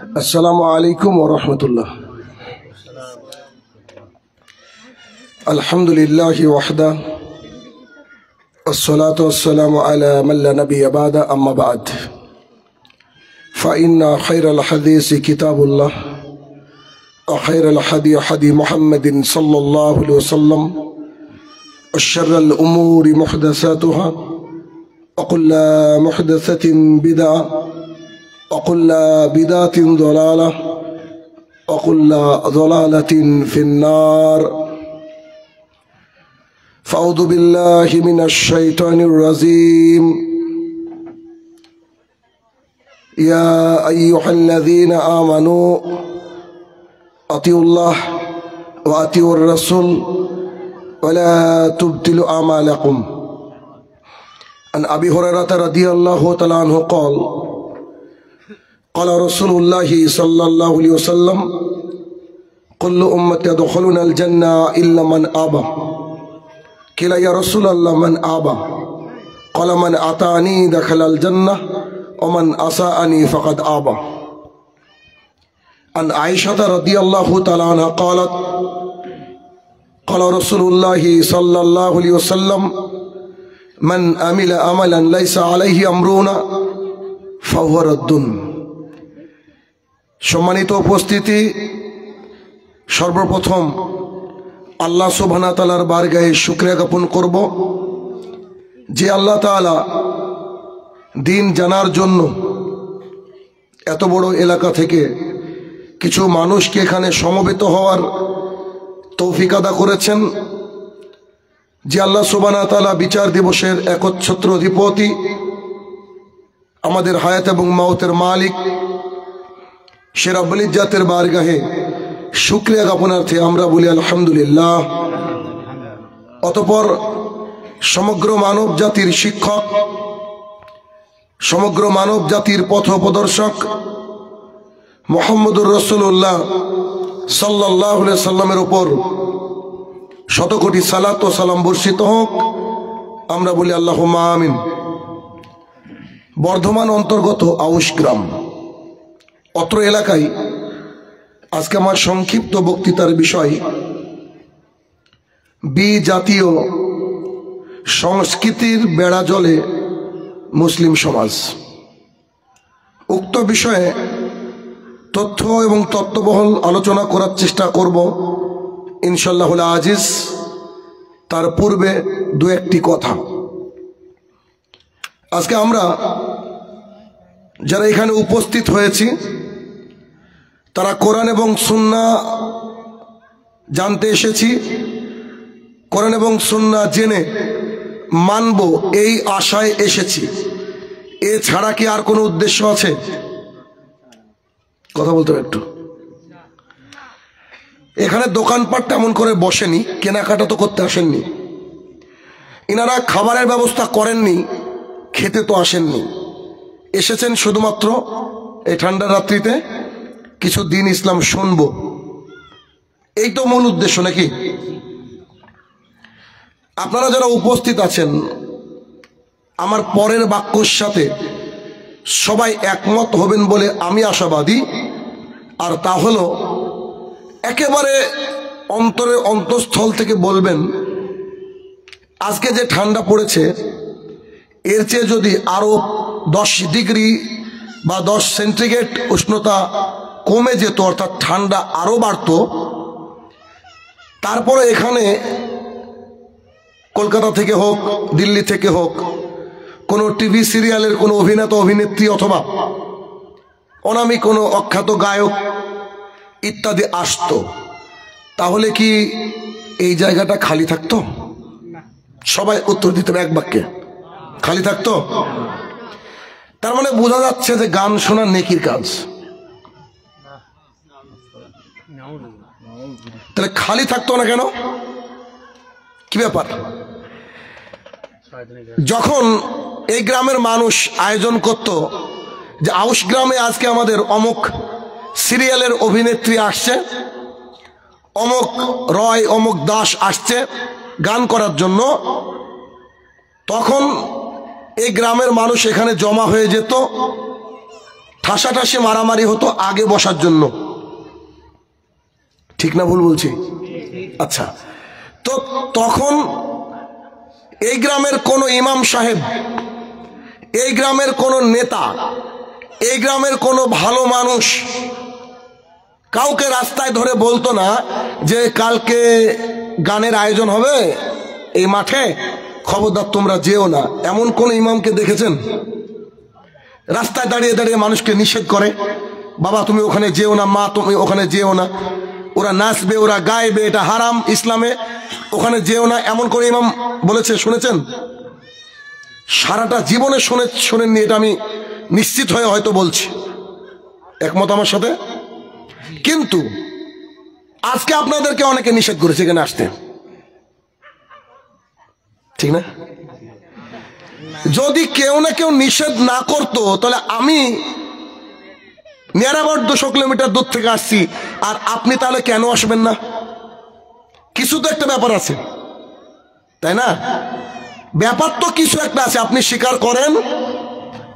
আসসালামু আলাইকুম ওয়া রাহমাতুল্লাহ। আলহামদুলিল্লাহি ওয়াহদা والصلاة والسلام على من لا نبي بعد أما بعد فإن خير الحديث كتاب الله وخير الهدي هدي محمد صلى الله عليه وسلم وشر الأمور محدثاتها وكل محدثة بدعة وكل بدعة ضلالة وكل ضلالة في النار. فأعوذ بالله من الشيطان الرجيم. يا أيها الذين آمنوا أطيعوا الله وأطيعوا الرسول ولا تبطلوا أعمالكم. عن أبي هريرة رضي الله تعالى عنه قال قال رسول الله صلى الله عليه وسلم كل أمتي يدخلون الجنة إلا من أبى. قيل يا رسول الله من أبى؟ قال من أطاعني دخل الجنة ومن أساءني فقد أبى. عن عائشة رضي الله تعالى عنها قالت قال رسول الله صلى الله عليه وسلم من عمل عملا ليس عليه أمرنا فهو رد. সম্মানিত উপস্থিতি, সর্বপ্রথম আল্লাহ সুবহানাহু ওয়া তাআলার বারগাহে শুকরিয়া জ্ঞাপন করব যে আল্লাহ তাআলা দিন জানার জন্য এত বড় এলাকা থেকে কিছু মানুষকে এখানে সমবেত হওয়ার তৌফিক আদা করেছেন। যে আল্লাহ সুবহানাহু ওয়া তাআলা বিচার দিবসের একচ্ছত্র অধিপতি, আমাদের হায়াত এবং মাউতের মালিক, সে রব্বুল ইজ্জাতের বারগাহে শুকরিয়া জ্ঞাপনার্থে আমরা বলি আলহামদুলিল্লাহ। অতঃপর সমগ্র মানব জাতির শিক্ষক, সমগ্র মানব জাতির পথপ্রদর্শক মুহাম্মদুর রাসূলুল্লাহ সাল্লাল্লাহু আলাইহি সাল্লামের উপর শতকোটি সালাত ও সালাম বর্ষিত হোক, আমরা বলি আল্লাহুম্মা আমিন। বর্ধমান অন্তর্গত আউশ গ্রাম, অত্র এলাকায় আজকে আমার সংক্ষিপ্ত বক্তৃতার বিষয় বিজাতীয় সংস্কৃতির বেড়া জলে মুসলিম সমাজ। উক্ত বিষয়ে তথ্য এবং তত্ত্ববহুল আলোচনা করার চেষ্টা করব ইনশাআল্লাহুল আজিজ। তার পূর্বে দু একটি কথা। আজকে আমরা যারা এখানে উপস্থিত হয়েছি তারা কোরআন এবং সুন্নাহ জানতে এসেছি, কোরআন এবং সুন্নাহ জেনে মানব এই আশায় এসেছি। এছাড়া কি আর কোনো উদ্দেশ্য আছে? কথা বলতে হবে একটু। এখানে দোকানপাট তেমন করে বসেনি, কেনাকাটা তো করতে আসেননি, ইনারা খাবারের ব্যবস্থা করেননি, খেতে তো আসেননি, এসেছেন শুধুমাত্র এই ঠান্ডা রাত্রিতে কিছু দিন ইসলাম শুনবো, এই তো মূল উদ্দেশ্য নাকি? আপনারা যারা উপস্থিত আছেন আমার পরের বাক্যর সাথে সবাই একমত হবেন বলে আমি আশাবাদী। আর তা হলো একেবারে অন্তরের অন্তঃস্থল থেকে বলবেন, আজকে যে ঠান্ডা পড়েছে এর চেয়ে যদি আরো 10 ডিগ্রি বা 10 সেন্টিগ্রেড উষ্ণতা কমে যেত, অর্থাৎ ঠান্ডা আরো বাড়তো, তারপরে এখানে কলকাতা থেকে হোক, দিল্লি থেকে হোক, কোনো টিভি সিরিয়ালের কোনো অভিনেতা অভিনেত্রী অথবা অনামী কোনো অখ্যাত গায়ক ইত্যাদি আসতো, তাহলে কি এই জায়গাটা খালি থাকতো? সবাই উত্তর দিতে হবে এক বাক্যে, খালি থাকতো? তার মানে বোঝা যাচ্ছে যে গান শোনা নেকির কাজ। তাহলে খালি থাকতো না কেন? কি ব্যাপার? যখন এই গ্রামের মানুষ আয়োজন করত যে আউশ গ্রামে আজকে আমাদের অমুক সিরিয়ালের অভিনেত্রী আসছে, অমুক রয় অমুক দাস আসছে গান করার জন্য, তখন এই গ্রামের মানুষ এখানে জমা হয়ে যেত। ঠাসাঠাসি মারামারি হতো আগে বসার জন্য, ঠিক না ভুল বলছি? আচ্ছা, তো তখন এই গ্রামের কোনো ইমাম সাহেব, এই গ্রামের কোনো নেতা, এই গ্রামের কোনো ভালো মানুষ কাউকে রাস্তায় ধরে বলতো না যে কালকে গানের আয়োজন হবে এই মাঠে, খবরদার তোমরা যেও না। এমন কোন ইমামকে দেখেছেন? রাস্তায় দাঁড়িয়ে দাঁড়িয়ে মানুষকে নিষেধ করে, বাবা তুমি ওখানে যেও না, মা তুমি ওখানে যেও না, ওরা নাচবে, ওরা গাইবে, এটা হারাম ইসলামে, ওখানে যেও না। এমন করে ইমাম বলেছে, শুনেছেন? সারাটা জীবনে শোনেননি, এটা আমি নিশ্চিত হয়ে হয়তো বলছি, একমত আমার সাথে? কিন্তু আজকে আপনাদেরকে অনেকে নিষেধ করেছে এখানে আসতে, ঠিক না? যদি কেউ না কেউ নিষেধ না করতো তাহলে আমি নিয়ার 200 কিলোমিটার দূর থেকে আসছি, আর আপনি তাহলে কেন আসবেন না? কিছু তো একটা ব্যাপার আছে, তাই না? ব্যাপার তো কিছু একটা আছে, আপনি স্বীকার করেন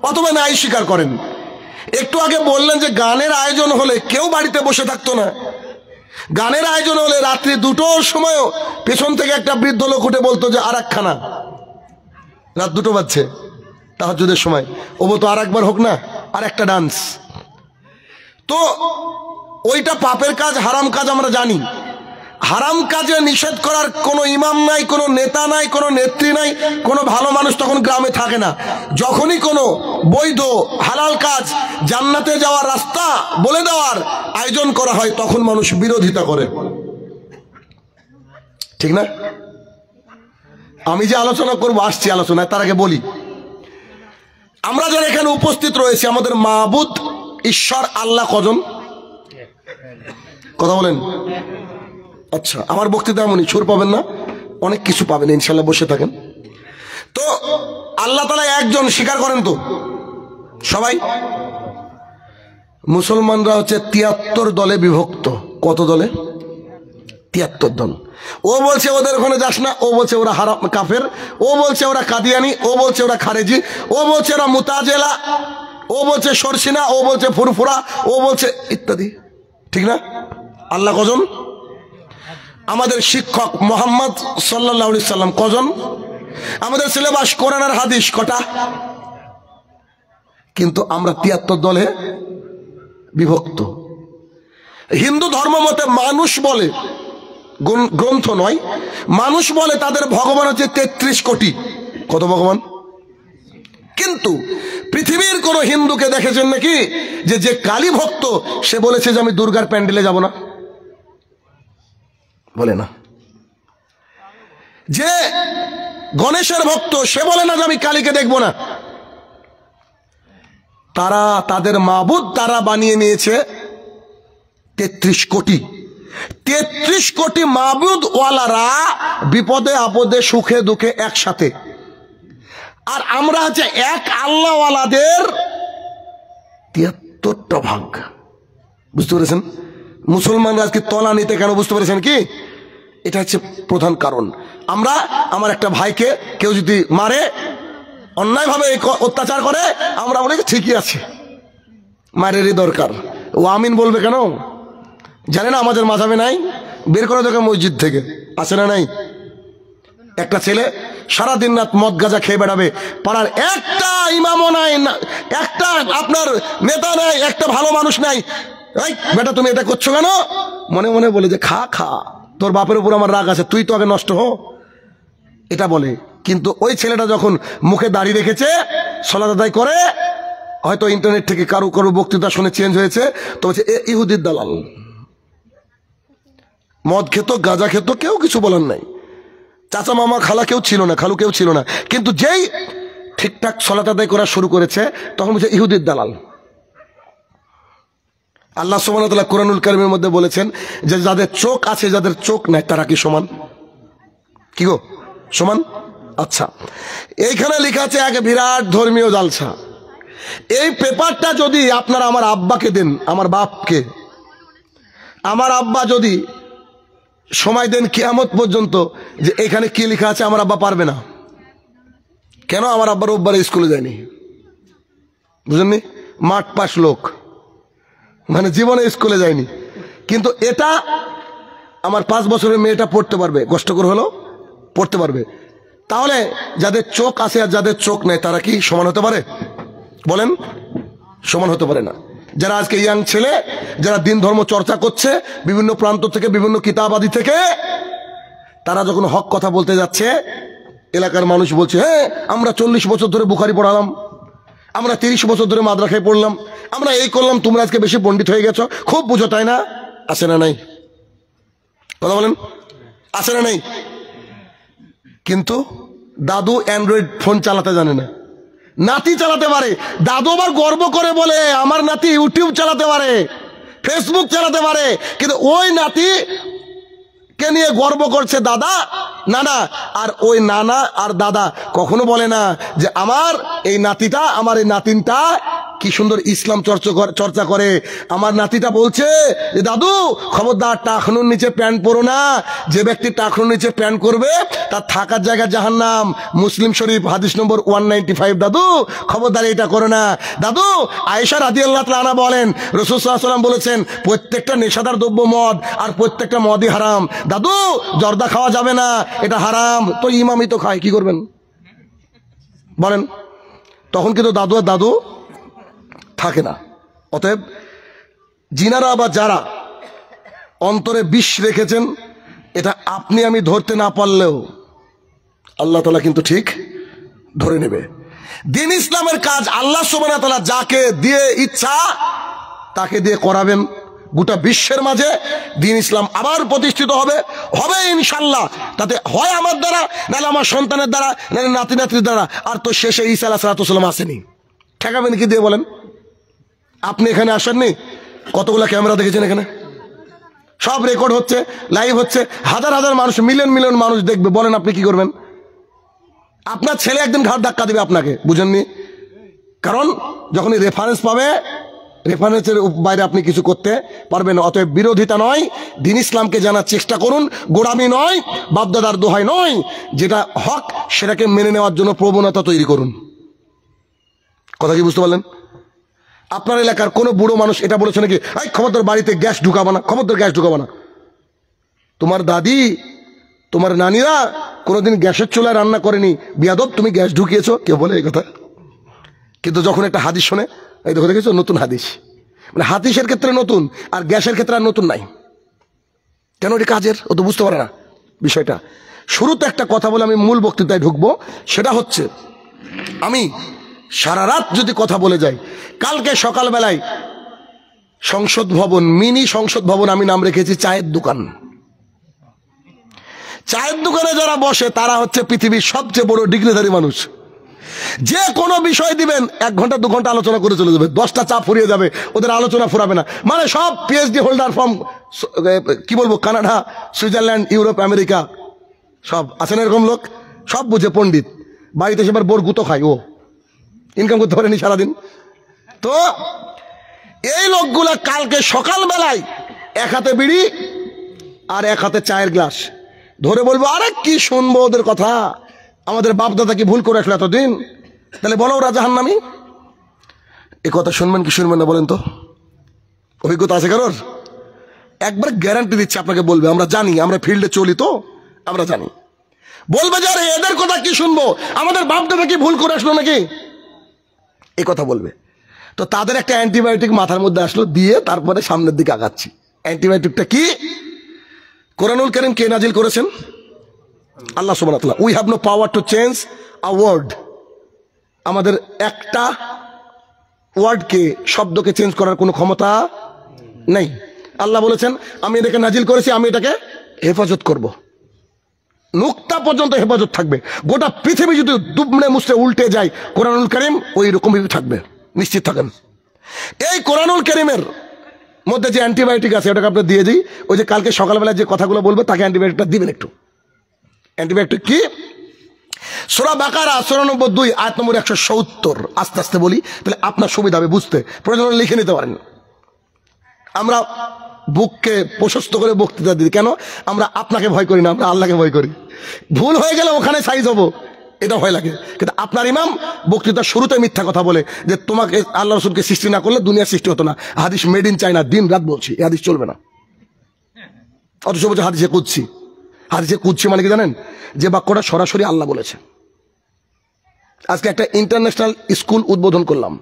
অথবা নাই স্বীকার করেন। একটু আগে বললেন যে গানের আয়োজন হলে কেউ বাড়িতে বসে থাকতো না, গানের আয়োজন হলে রাত্রি 2টোর সময়ও পেছন থেকে একটা বৃদ্ধ লোক উঠে বলতো যে আর একখানা, রাত 2টো বাজছে তাহাজ্জুদের সময়, ও বলতো আর একবার হোক না, আর একটা ডান্স। তো ওইটা পাপের কাজ, হারাম কাজ আমরা জানি। হারাম কাজে নিষেধ করার কোনো ইমাম নাই, কোনো নেতা নাই, কোনো নেত্রী নাই, কোনো ভালো মানুষ তখন গ্রামে থাকে না। যখনই কোনো বৈধ হালাল কাজ, জান্নাতে যাওয়ার রাস্তা বলে দেওয়ার আয়োজন করা হয়, তখন মানুষ বিরোধিতা করে, ঠিক না? আমি যে আলোচনা করবো, আসছি আলোচনায়, তার আগে বলি, আমরা যারা এখানে উপস্থিত রয়েছি, আমাদের মাবুদ ঈশ্বর আল্লাহ কজন? কথা বলেন। আচ্ছা, আমার বক্তৃতা এমনই, সুর পাবেন না, অনেক কিছু পাবেন ইনশাল্লাহ, বসে থাকেন। তো আল্লাহ তাআলা একজন, স্বীকার করেন তো সবাই? মুসলমানরা হচ্ছে 73 দলে বিভক্ত। কত দলে? 73 দল। ও বলছে ওদের ওখানে যাস না, ও বলছে ওরা হারাম কাফের, ও বলছে ওরা কাদিয়ানি, ও বলছে ওরা খারেজি, ও বলছে ওরা মুতাজিলা, ও বলছে সরসিনা, ও বলছে ফুরফুরা, ও বলছে ইত্যাদি, ঠিক না? আল্লাহ কজন? আমাদের শিক্ষক মুহাম্মদ সাল্লাল্লাহু আলাইহি সাল্লাম কজন? আমাদের সিলেবাস কোরআন আর হাদিস কটা? কিন্তু আমরা 73 দলে বিভক্ত। হিন্দু ধর্ম মতে মানুষ বলে, গ্রন্থ নয়, মানুষ বলে তাদের ভগবান হচ্ছে 33 কোটি। কত ভগবান? কিন্তু পৃথিবীর কোন হিন্দুকে দেখেছেন নাকি যে কালী ভক্ত সে বলেছে যে আমি দুর্গার প্যান্ডেলে যাব না? বলে না। যে গণেশের ভক্ত সে বলে না যে আমি কালীকে দেখব না। তারা তাদের মাবুদ তারা বানিয়ে নিয়েছে 33 কোটি। 33 কোটি মাবুদ ওয়ালারা বিপদে আপদে সুখে দুঃখে একসাথে। আর আমরা হচ্ছে এক আল্লাহ ওয়ালাদের 73টা ভাগ। বুঝতে পেরেছেন? মুসলমানরা আজকে তলা নিতে কেন, বুঝতে পেরেছেন কি? এটা হচ্ছে প্রধান কারণ। আমরা আমার একটা ভাইকে কেউ যদি মারে, অন্যায়ভাবে অত্যাচার করে, আমরা বলি ঠিকই আছে, মারেরই দরকার। ও আমিন বলবে কেন? জানে না আমাদের মাঝাবে নাই? বের করে দেখে মসজিদ থেকে, আছে না নাই? একটা ছেলে সারাদিন রাত মদ গাঁজা খেয়ে বেড়াবে, পাড়ার একটা ইমামও নাই, একটা আপনার নেতা নাই, একটা ভালো মানুষ নাই। এই বেটা তুমি এটা করছো কেন? মনে মনে বলে যে খা খা, তোর বাপের উপর আমার রাগ আছে, তুই তো আগে নষ্ট হো, এটা বলে। কিন্তু ওই ছেলেটা যখন মুখে দাড়ি রেখেছে, সালাত আদায় করে, হয়তো ইন্টারনেট থেকে কারো কারো বক্তৃতা শুনে চেঞ্জ হয়েছে, তো বলছে এ ইহুদির দালাল। মদ খেত, গাঁজা খেত, কেউ কিছু বলার নাই। চাচা মামা খালা কেউ ছিল না, খালু কেউ ছিল না। কিন্তু যেই ঠিকঠাক সালাত আদায় করা শুরু করেছে, তখন বলছে ইহুদির দালাল। আল্লাহ সুবহানাহু ওয়া তাআলা কুরআনুল কারীমের মধ্যে বলেছেন যে যাদের চোখ আছে, যাদের চোখ নাই, তারা কি সমান? কি গো, সমান? আচ্ছা, এইখানে লেখা আছে এক বিরাট ধর্মীয় জালসা। এই পেপারটা যদি আপনারা আমার আব্বাকে দেন, আমার বাপকে, আমার আব্বা যদি সময় দেন কিয়ামত পর্যন্ত যে এখানে কি লেখা আছে, আমার আব্বা পারবে না। কেন? আমার আব্বা রোববারে স্কুলে যায়নি, বুঝলেননি? মাঠ পাশ লোক, মানে জীবনে স্কুলে যায়নি, কিন্তু এটা আমার 5 বছরের মেয়েটা পড়তে পারবে, কষ্টকর হলো পড়তে পারবে। তাহলে যাদের চোখ আছে আর যাদের চোখ নেই তারা কি সমান হতে পারে? বলেন, সমান হতে পারে না। যারা আজকে ইয়াং ছেলে, যারা দিন ধর্ম চর্চা করছে বিভিন্ন প্রান্ত থেকে, বিভিন্ন কিতাবাদি থেকে, তারা যখন হক কথা বলতে যাচ্ছে, এলাকার মানুষ বলছে হ্যাঁ আমরা 40 বছর ধরে বুখারি পড়ালাম, আমরা 30 বছর ধরে মাদ্রাসায় পড়লাম, আমরা এই করলাম, তোমরা আজকে বেশি পণ্ডিত হয়ে গেছো, খুব বুঝো তাই না? আছে না নাই? কথা বলেন, আছে না নাই? কিন্তু দাদু অ্যান্ড্রয়েড ফোন চালাতে জানে না, নাতি চালাতে পারে। দাদু আবার গর্ব করে বলে আমার নাতি ইউটিউব চালাতে পারে, ফেসবুক চালাতে পারে, কিন্তু ওই নাতি কে নিয়ে গর্ব করছে দাদা নানা, আর ওই নানা আর দাদা কখনো বলে না যে আমার এই নাতিটা, আমার এই নাতিনটা কি সুন্দর ইসলাম চর্চা করে। আমার নাতিটা বলছে যে দাদু খবরদার টাকনুর নিচে প্যান্ট পরো না, যে ব্যক্তি টাকনুর নিচে প্যান্ট করবে তার থাকার জায়গা জাহান্নাম, মুসলিম শরীফ হাদিস নম্বর 195। দাদু খবরদার এটা করো না। দাদু আয়েশা রাদিয়াল্লাহু তাআলা বলেন রাসূল সাল্লাল্লাহু আলাইহি ওয়াসাল্লাম বলেছেন প্রত্যেকটা নেশাদার দ্রব্য মদ, আর প্রত্যেকটা মদই হারাম। দাদু জর্দা খাওয়া যাবে না, এটা হারাম। তো ইমামই তো খায়, কি করবেন বলেন? তখন কিন্তু দাদু আর দাদু থাকে না। অতএব জিনারা বা যারা অন্তরে বিষ রেখেছেন, এটা আপনি আমি ধরতে না পারলেও আল্লাহ তাআলা কিন্তু ঠিক ধরে নেবে। দিন ইসলামের কাজ আল্লাহ সুবহানাহু ওয়া তাআলা যাকে দিয়ে ইচ্ছা তাকে দিয়ে করাবেন। গোটা বিশ্বের মাঝে দিন ইসলাম আবার প্রতিষ্ঠিত হবে, হবে ইনশাল্লাহ। তাতে হয় আমার দ্বারা, নাহলে আমার সন্তানের দ্বারা, নাহলে নাতি নাতির দ্বারা। আর তো শেষে ঈসা আলাইহিস সালাম আসেনি, ঠেকাবেন কি দিয়ে বলেন? আপনি এখানে আসেননি, কতগুলো ক্যামেরা দেখেছেন এখানে, সব রেকর্ড হচ্ছে, লাইভ হচ্ছে, হাজার হাজার মানুষ, মিলিয়ন মিলিয়ন মানুষ দেখবে। বলেন আপনি কি করবেন? আপনার ছেলে একদিন ঘাট ধাক্কা দিবে আপনাকে, বুঝেননি? কারণ যখনই রেফারেন্স পাবে, রেফারেন্সের বাইরে আপনি কিছু করতে পারবেন না। অতএব বিরোধিতা নয়, দিন ইসলামকে জানার চেষ্টা করুন, গোড়ামি নয়, বাপদাদার দোহাই নয়, যেটা হক সেটাকে মেনে নেওয়ার জন্য প্রবণতা তৈরি করুন। কথা কি বুঝতে পারলেন? আপনার এলাকার কোনো বুড়ো মানুষ এটা বলেছে নাকি এই খবরদার বাড়িতে গ্যাস ঢুকাবো না, খবরদার গ্যাস ঢুকাবো না? তোমার দাদি, তোমার নানিরা কোনোদিন গ্যাসের চুলায় রান্না করেনি, বিয়াদব তুমি গ্যাস ঢুকিয়েছো, কেউ বলে এই কথা? কিন্তু যখন একটা হাদিস শোনে, এই দেখো দেখেছো নতুন হাদিস, মানে হাদিসের ক্ষেত্রে নতুন, আর গ্যাসের ক্ষেত্রে আর নতুন নাই। কেন? এটি কাজের, ও তো বুঝতে পারে না বিষয়টা। শুরুতে একটা কথা বলে আমি মূল বক্তৃতায় ঢুকবো, সেটা হচ্ছে আমি সারা রাত যদি কথা বলে যাই, কালকে সকালবেলায় সংসদ ভবন, মিনি সংসদ ভবন আমি নাম রেখেছি চায়ের দোকান। চায়ের দোকানে যারা বসে তারা হচ্ছে পৃথিবীর সবচেয়ে বড় ডিগ্রিধারী মানুষ। যে কোনো বিষয় দিবেন 1 ঘন্টা 2 ঘন্টা আলোচনা করে চলে যাবে, 10টা চা ফুরিয়ে যাবে, ওদের আলোচনা ফুরাবে না। মানে সব পিএইচডি হোল্ডার ফ্রম কি বলবো, কানাডা, সুইজারল্যান্ড, ইউরোপ, আমেরিকা, সব আছেন এরকম লোক, সব বুঝে পণ্ডিত। বাড়িতে সেবার বোর গুতো খায়, ও ইনকাম করতে পারেনি সারাদিন। তো এই লোকগুলা কালকে সকালবেলায় এক হাতে বিড়ি আর এক হাতে চায়ের গ্লাস ধরে বলবো আরে কি শুনবো ওদের কথা, আমাদের বাপ দাদা কি ভুল করে আসলো এতদিন, তাহলে বলো ওরা জাহান্নামী। এ কথা শুনবেন কি শুনবেন না বলেন তো? অভিজ্ঞতা আছে কারোর? একবার গ্যারান্টি দিচ্ছি আপনাকে বলবে, আমরা জানি, আমরা ফিল্ডে চলি তো আমরা জানি। বলবে যে আরে এদের কথা কি শুনবো, আমাদের বাপ দাদা কি ভুল করে আসলো নাকি, এ কথা বলবে। তো তাদের একটা অ্যান্টিবায়োটিক মাথার মধ্যে আসলো, দিয়ে তারপরে সামনের দিকে আগাচ্ছি। অ্যান্টিবায়োটিকটা কি? কোরআনুল কারীম কে নাজিল করেছেন? আল্লাহ সুবহানাহু ওয়া তাআলা। We have no power to change a word. আমাদের একটা ওয়ার্ডকে, শব্দকে চেঞ্জ করার কোনো ক্ষমতা নেই। আল্লাহ বলেছেন আমি এটাকে নাজিল করেছি, আমি এটাকে হেফাজত করব, নুক্তা পর্যন্ত হেফাজত থাকবে। গোটা পৃথিবী যদি দুমড়ে মুচড়ে উল্টে যায়, কোরআনুল কারীম ওই রকমই থাকবে, নিশ্চিত থাকেন। এই কোরআনুল কারীমের মধ্যে যে অ্যান্টিবায়োটিক আছে ওটাকে আপনি দিয়ে দিই, ওই যে কালকে সকালবেলা যে কথাগুলো বলবো তাকে অ্যান্টিবায়োটিকটা দিবেন একটু। অ্যান্টিবায়োটিক কি? সূরা বাকারা 94 আয়াত নম্বর 170। আস্তে আস্তে বলি, তাহলে আপনার সুবিধা হবে বুঝতে, প্রয়োজন লিখে নিতে পারেন। আমরা বুককে প্রশস্ত করে বক্তৃতা দিই কেন? আমরা আপনাকে ভয় করি না, আমরা আল্লাহকে ভয় করি। ভুল হয়ে গেলে ওখানে সাইজ হবো, এটা ভয় লাগে। কিন্তু আপনার ইমাম বক্তৃতার শুরুতে মিথ্যা কথা বলে যে তোমাকে আল্লাহ রসুলকে সৃষ্টি না করলে দুনিয়া সৃষ্টি হতো না, হাদিস মেড ইন চায়না, দিন রাত বলছি এই হাদিস চলবে না। অথচ বলছে হাদিসে কুদসি। হাদিসে কুদসি মানে কি জানেন? যে বাক্যটা সরাসরি আল্লাহ বলেছে। আজকে একটা ইন্টারন্যাশনাল স্কুল উদ্বোধন করলাম,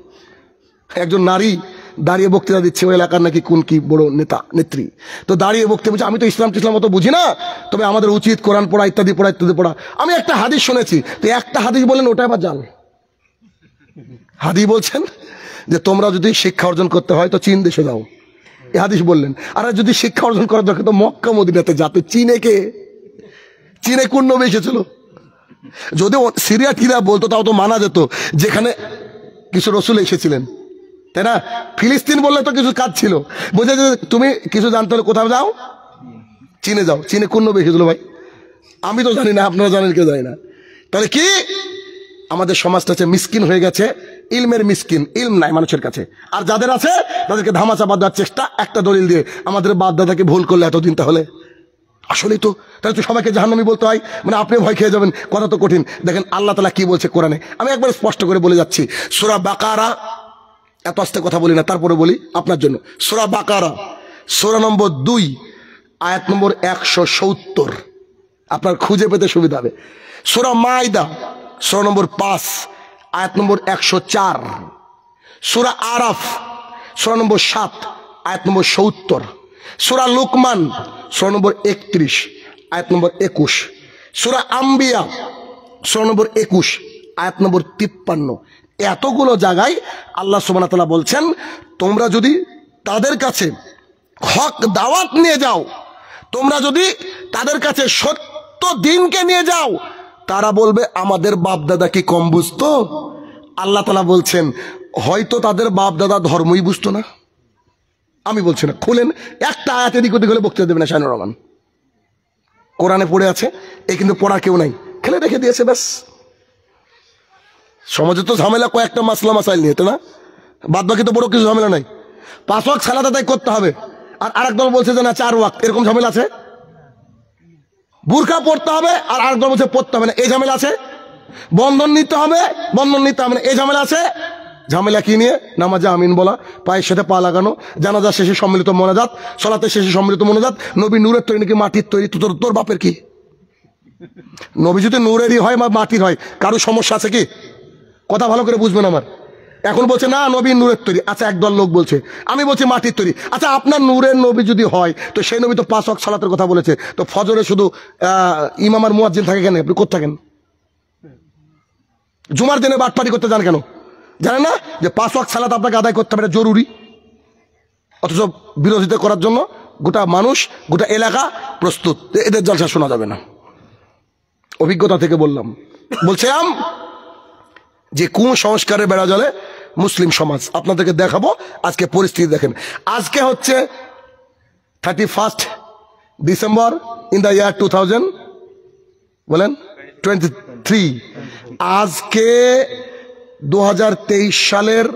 একজন নারী দাঁড়িয়ে বক্তৃতা দিচ্ছে, ওই এলাকার নাকি কোন কি বড় নেতা নেত্রী, তো দাঁড়িয়ে বক্তৃতা বলছে আমি তো ইসলাম অত বুঝি না, তবে আমাদের উচিত কোরআন পড়া ইত্যাদি পড়া ইত্যাদি পড়া। আমি একটা হাদিস শুনেছি, তো একটা হাদিস বলেন ওটা আবার জাল। হাদিস বলছেন যে তোমরা যদি শিক্ষা অর্জন করতে হয় তো চীন দেশে যাও, এই হাদিস বললেন। আর যদি শিক্ষা অর্জন করার দরকার তো মক্কা মদিনাতে যাতে। চীনে কোন নবী এসেছিল? যদি সিরিয়া টিরা বলতো তাও তো মানা যেত, যেখানে কিছু রসুল এসেছিলেন, তাই না? ফিলিস্তিন বললে তো কিছু কাজ ছিল, বোঝা যায় তুমি কিছু জানতে হলে কোথাও যাও, চীনে যাও। চীনে কোন নবী এসেছিল ভাই? আমি তো জানি না, আপনারা জানেন কেউ জানি না। তাহলে কি আমাদের সমাজটা হচ্ছে মিসকিন হয়ে গেছে, ইলমের মিসকিন, ইলম নাই মানুষের কাছে। আর যাদের আছে তাদেরকে ধামাচাপা দেওয়ার চেষ্টা, একটা দলিল দিয়ে আমাদের বাপ দাদাকে ভুল করলে এতদিন, তাহলে আসলেই তো তাহলে তো সবাইকে জাহান্নামী বলতে হয়, মানে আপনি ভয় খেয়ে যাবেন, কথা তো কঠিন। দেখেন আল্লাহ তাআলা কি বলছে কোরআনে, আমি একবার স্পষ্ট করে বলে যাচ্ছি। সূরা বাকারা, এত আস্তে কথা বলি না, তারপরে বলি আপনার জন্য। সূরা বাকারা সূরা নম্বর 2 আয়াত নম্বর 170, আপনার খুঁজে পেতে সুবিধা হবে। সূরা মাইদা সূরা নম্বর 5 আয়াত নম্বর 104, সূরা আরাফ সূরা নম্বর 7 আয়াত নম্বর 70, সূরা লুকমান সূরা নম্বর 31 আয়াত নম্বর 21, সূরা আম্বিয়া সূরা নম্বর 21 আয়াত নম্বর 53। এতগুলো জায়গায় আল্লাহ সুবহানাহু ওয়া তাআলা বলছেন তোমরা যদি তাদের কাছে হক দাওয়াত নিয়ে যাও, তোমরা যদি তাদের কাছে সত্য দিনকে নিয়ে যাও, তারা বলবে আমাদের বাপ দাদা কি কম বুঝতো? আল্লাহ তাআলা বলছেন হয়তো তাদের বাপ দাদা ধর্মই বুঝতো না। আমি বলছি না, খুলেন একটা আয়াত এদিক ওদিক হলে বক্তৃতা দেবে না শাহিনুর রহমান, কোরআনে পড়ে আছে। এই কিন্তু পড়া কেউ নাই, খেলে রেখে দিয়েছে ব্যাস। সমাজে তো ঝামেলা কয়েকটা মাসলা মাসাইল নিয়ে, তো না বাদ বাকি তো বড় কিছু ঝামেলা নাই। 5 ওয়াক্ত সালাত আদায় করতে হবে, আর আরেক দল বলছে যে না 4 ওয়াক্ত, এরকম ঝামেলা আছে। বুরকা পড়তে হবে আর আরেক দল বলছে পড়তে হবে না, এই ঝামেলা আছে। বন্ধন নিতে হবে, বন্ধন নিতে হবে না, এই ঝামেলা আছে। ঝামেলা কি নিয়ে? নামাজে আমিন বলা, পায়ের সাথে পা লাগানো, জানাজা শেষে সম্মিলিত মোনাজাত, সালাতের শেষে সম্মিলিত মোনাজাত। নবী নূরের তৈরি নাকি মাটির তৈরি? তোর বাপের কি? নবী যদি নূরেরই হয় বা মাটির হয়, কারো সমস্যা আছে কি? কথা ভালো করে বুঝবেন আমার। এখন বলছে না নবী নূরের তৈরি, আচ্ছা একদল লোক বলছে, আমি বলছি মাটির তৈরি। আচ্ছা আপনার নূরের নবী যদি হয় তো সেই নবী তো 5 ওয়াক্ত সালাতের কথা বলেছে, তো ফজরে শুধু ইমাম আর মুয়াজ্জিন থাকে কেন? আপনি কোথা থাকেন? জুমার দিনে বাটপাটি করতে যান কেন? জানেন না যে 5 ওয়াক্ত সালাত আপনাকে আদায় করতে হবে, জরুরি? অথচ বিরোধিতা করার জন্য গোটা মানুষ, গোটা এলাকা প্রস্তুত। এদের জলসা শোনা যাবে না। অভিজ্ঞতা থেকে বলছিলাম যে কোন সংস্কারের বেড়া জলে মুসলিম সমাজ। আপনাদেরকে দেখাবো আজকে পরিস্থিতি। দেখেন আজকে হচ্ছে 31 ডিসেম্বর ইন দ্য ইয়ার 2023। আজকে 2023 সালের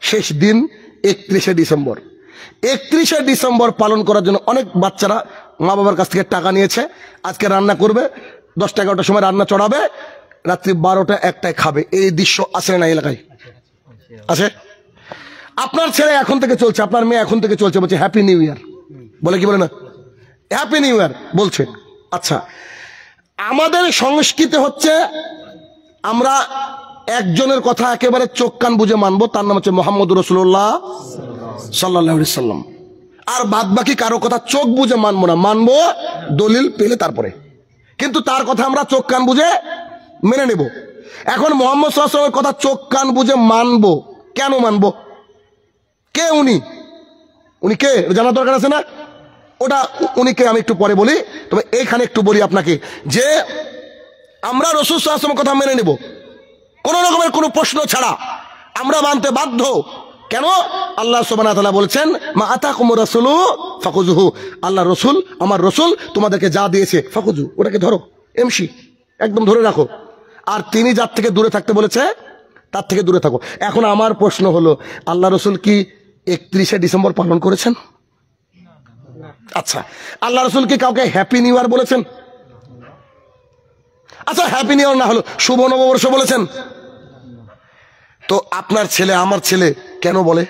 শেষ দিন 31শে ডিসেম্বর। 31শে ডিসেম্বর পালন করার জন্য অনেক বাচ্চারা মা বাবার কাছ থেকে টাকা নিয়েছে। আজকে রান্না করবে, 10টা 11টার সময় রান্না চড়াবে, রাত্রি 12টা 1টায় খাবে। এই দৃশ্য আছে না এলাকায়? আছে। আপনার ছেলে এখন থেকে চলছে, আপনার মেয়ে এখন থেকে চলছে, বলছে হ্যাপি নিউ ইয়ার, বলে কি বলে না? হ্যাপি নিউ ইয়ার বলছে। আচ্ছা, আমাদের সংস্কৃতি হচ্ছে আমরা একজনের কথা একেবারে চোখ কান বুঝে মানবো, তার নাম হচ্ছে মুহাম্মদুর রাসূলুল্লাহ সাল্লাল্লাহু আলাইহি সাল্লাম। আর বাদ বাকি কারো কথা চোখ বুঝে মানবো না, মানবো দলিল পেলে তারপরে। কিন্তু তার কথা আমরা চোখ কান বুঝে মেনে নেব। এখন মুহাম্মদ সাল্লাল্লাহু আলাইহি ওয়াসাল্লামের কথা চোখ কান বুঝে মানবো, কেন মানবো? কে উনি? উনি কে জানার দরকার আছে না? ওটা উনি কে আমি একটু পরে বলি, তবে এইখানে একটু বলি আপনাকে যে আমরা রাসূল সাল্লাল্লাহু আলাইহি ওয়াসাল্লামের কথা মেনে নেব কোন রকমের কোনো প্রশ্ন ছাড়া, আমরা মানতে বাধ্য। কেন? আল্লাহ সুবহানাহু ওয়া তাআলা বলেছেন মা আতাকুমুর রাসূলু ফাখুযুহু, আল্লাহ রসুল, আমার রসুল তোমাদেরকে যা দিয়েছে ফাখুযু, ওটাকে ধরো, এমসি একদম ধরে রাখো। আর তিনি যার থেকে দূরে থাকতে বলেছে তার থেকে দূরে থাকো। এখন আমার প্রশ্ন হলো, আল্লাহ রসুল কি 31শে ডিসেম্বর পালন করেছেন? আচ্ছা, আল্লাহ রসুল কি কাউকে হ্যাপি নিউ ইয়ার বলেছেন? আচ্ছা হ্যাপি নিউ ইয়ার না হলো, শুভ নববর্ষ বলেছেন? তো আপনার ছেলে আমার ছেলে কেন বলে,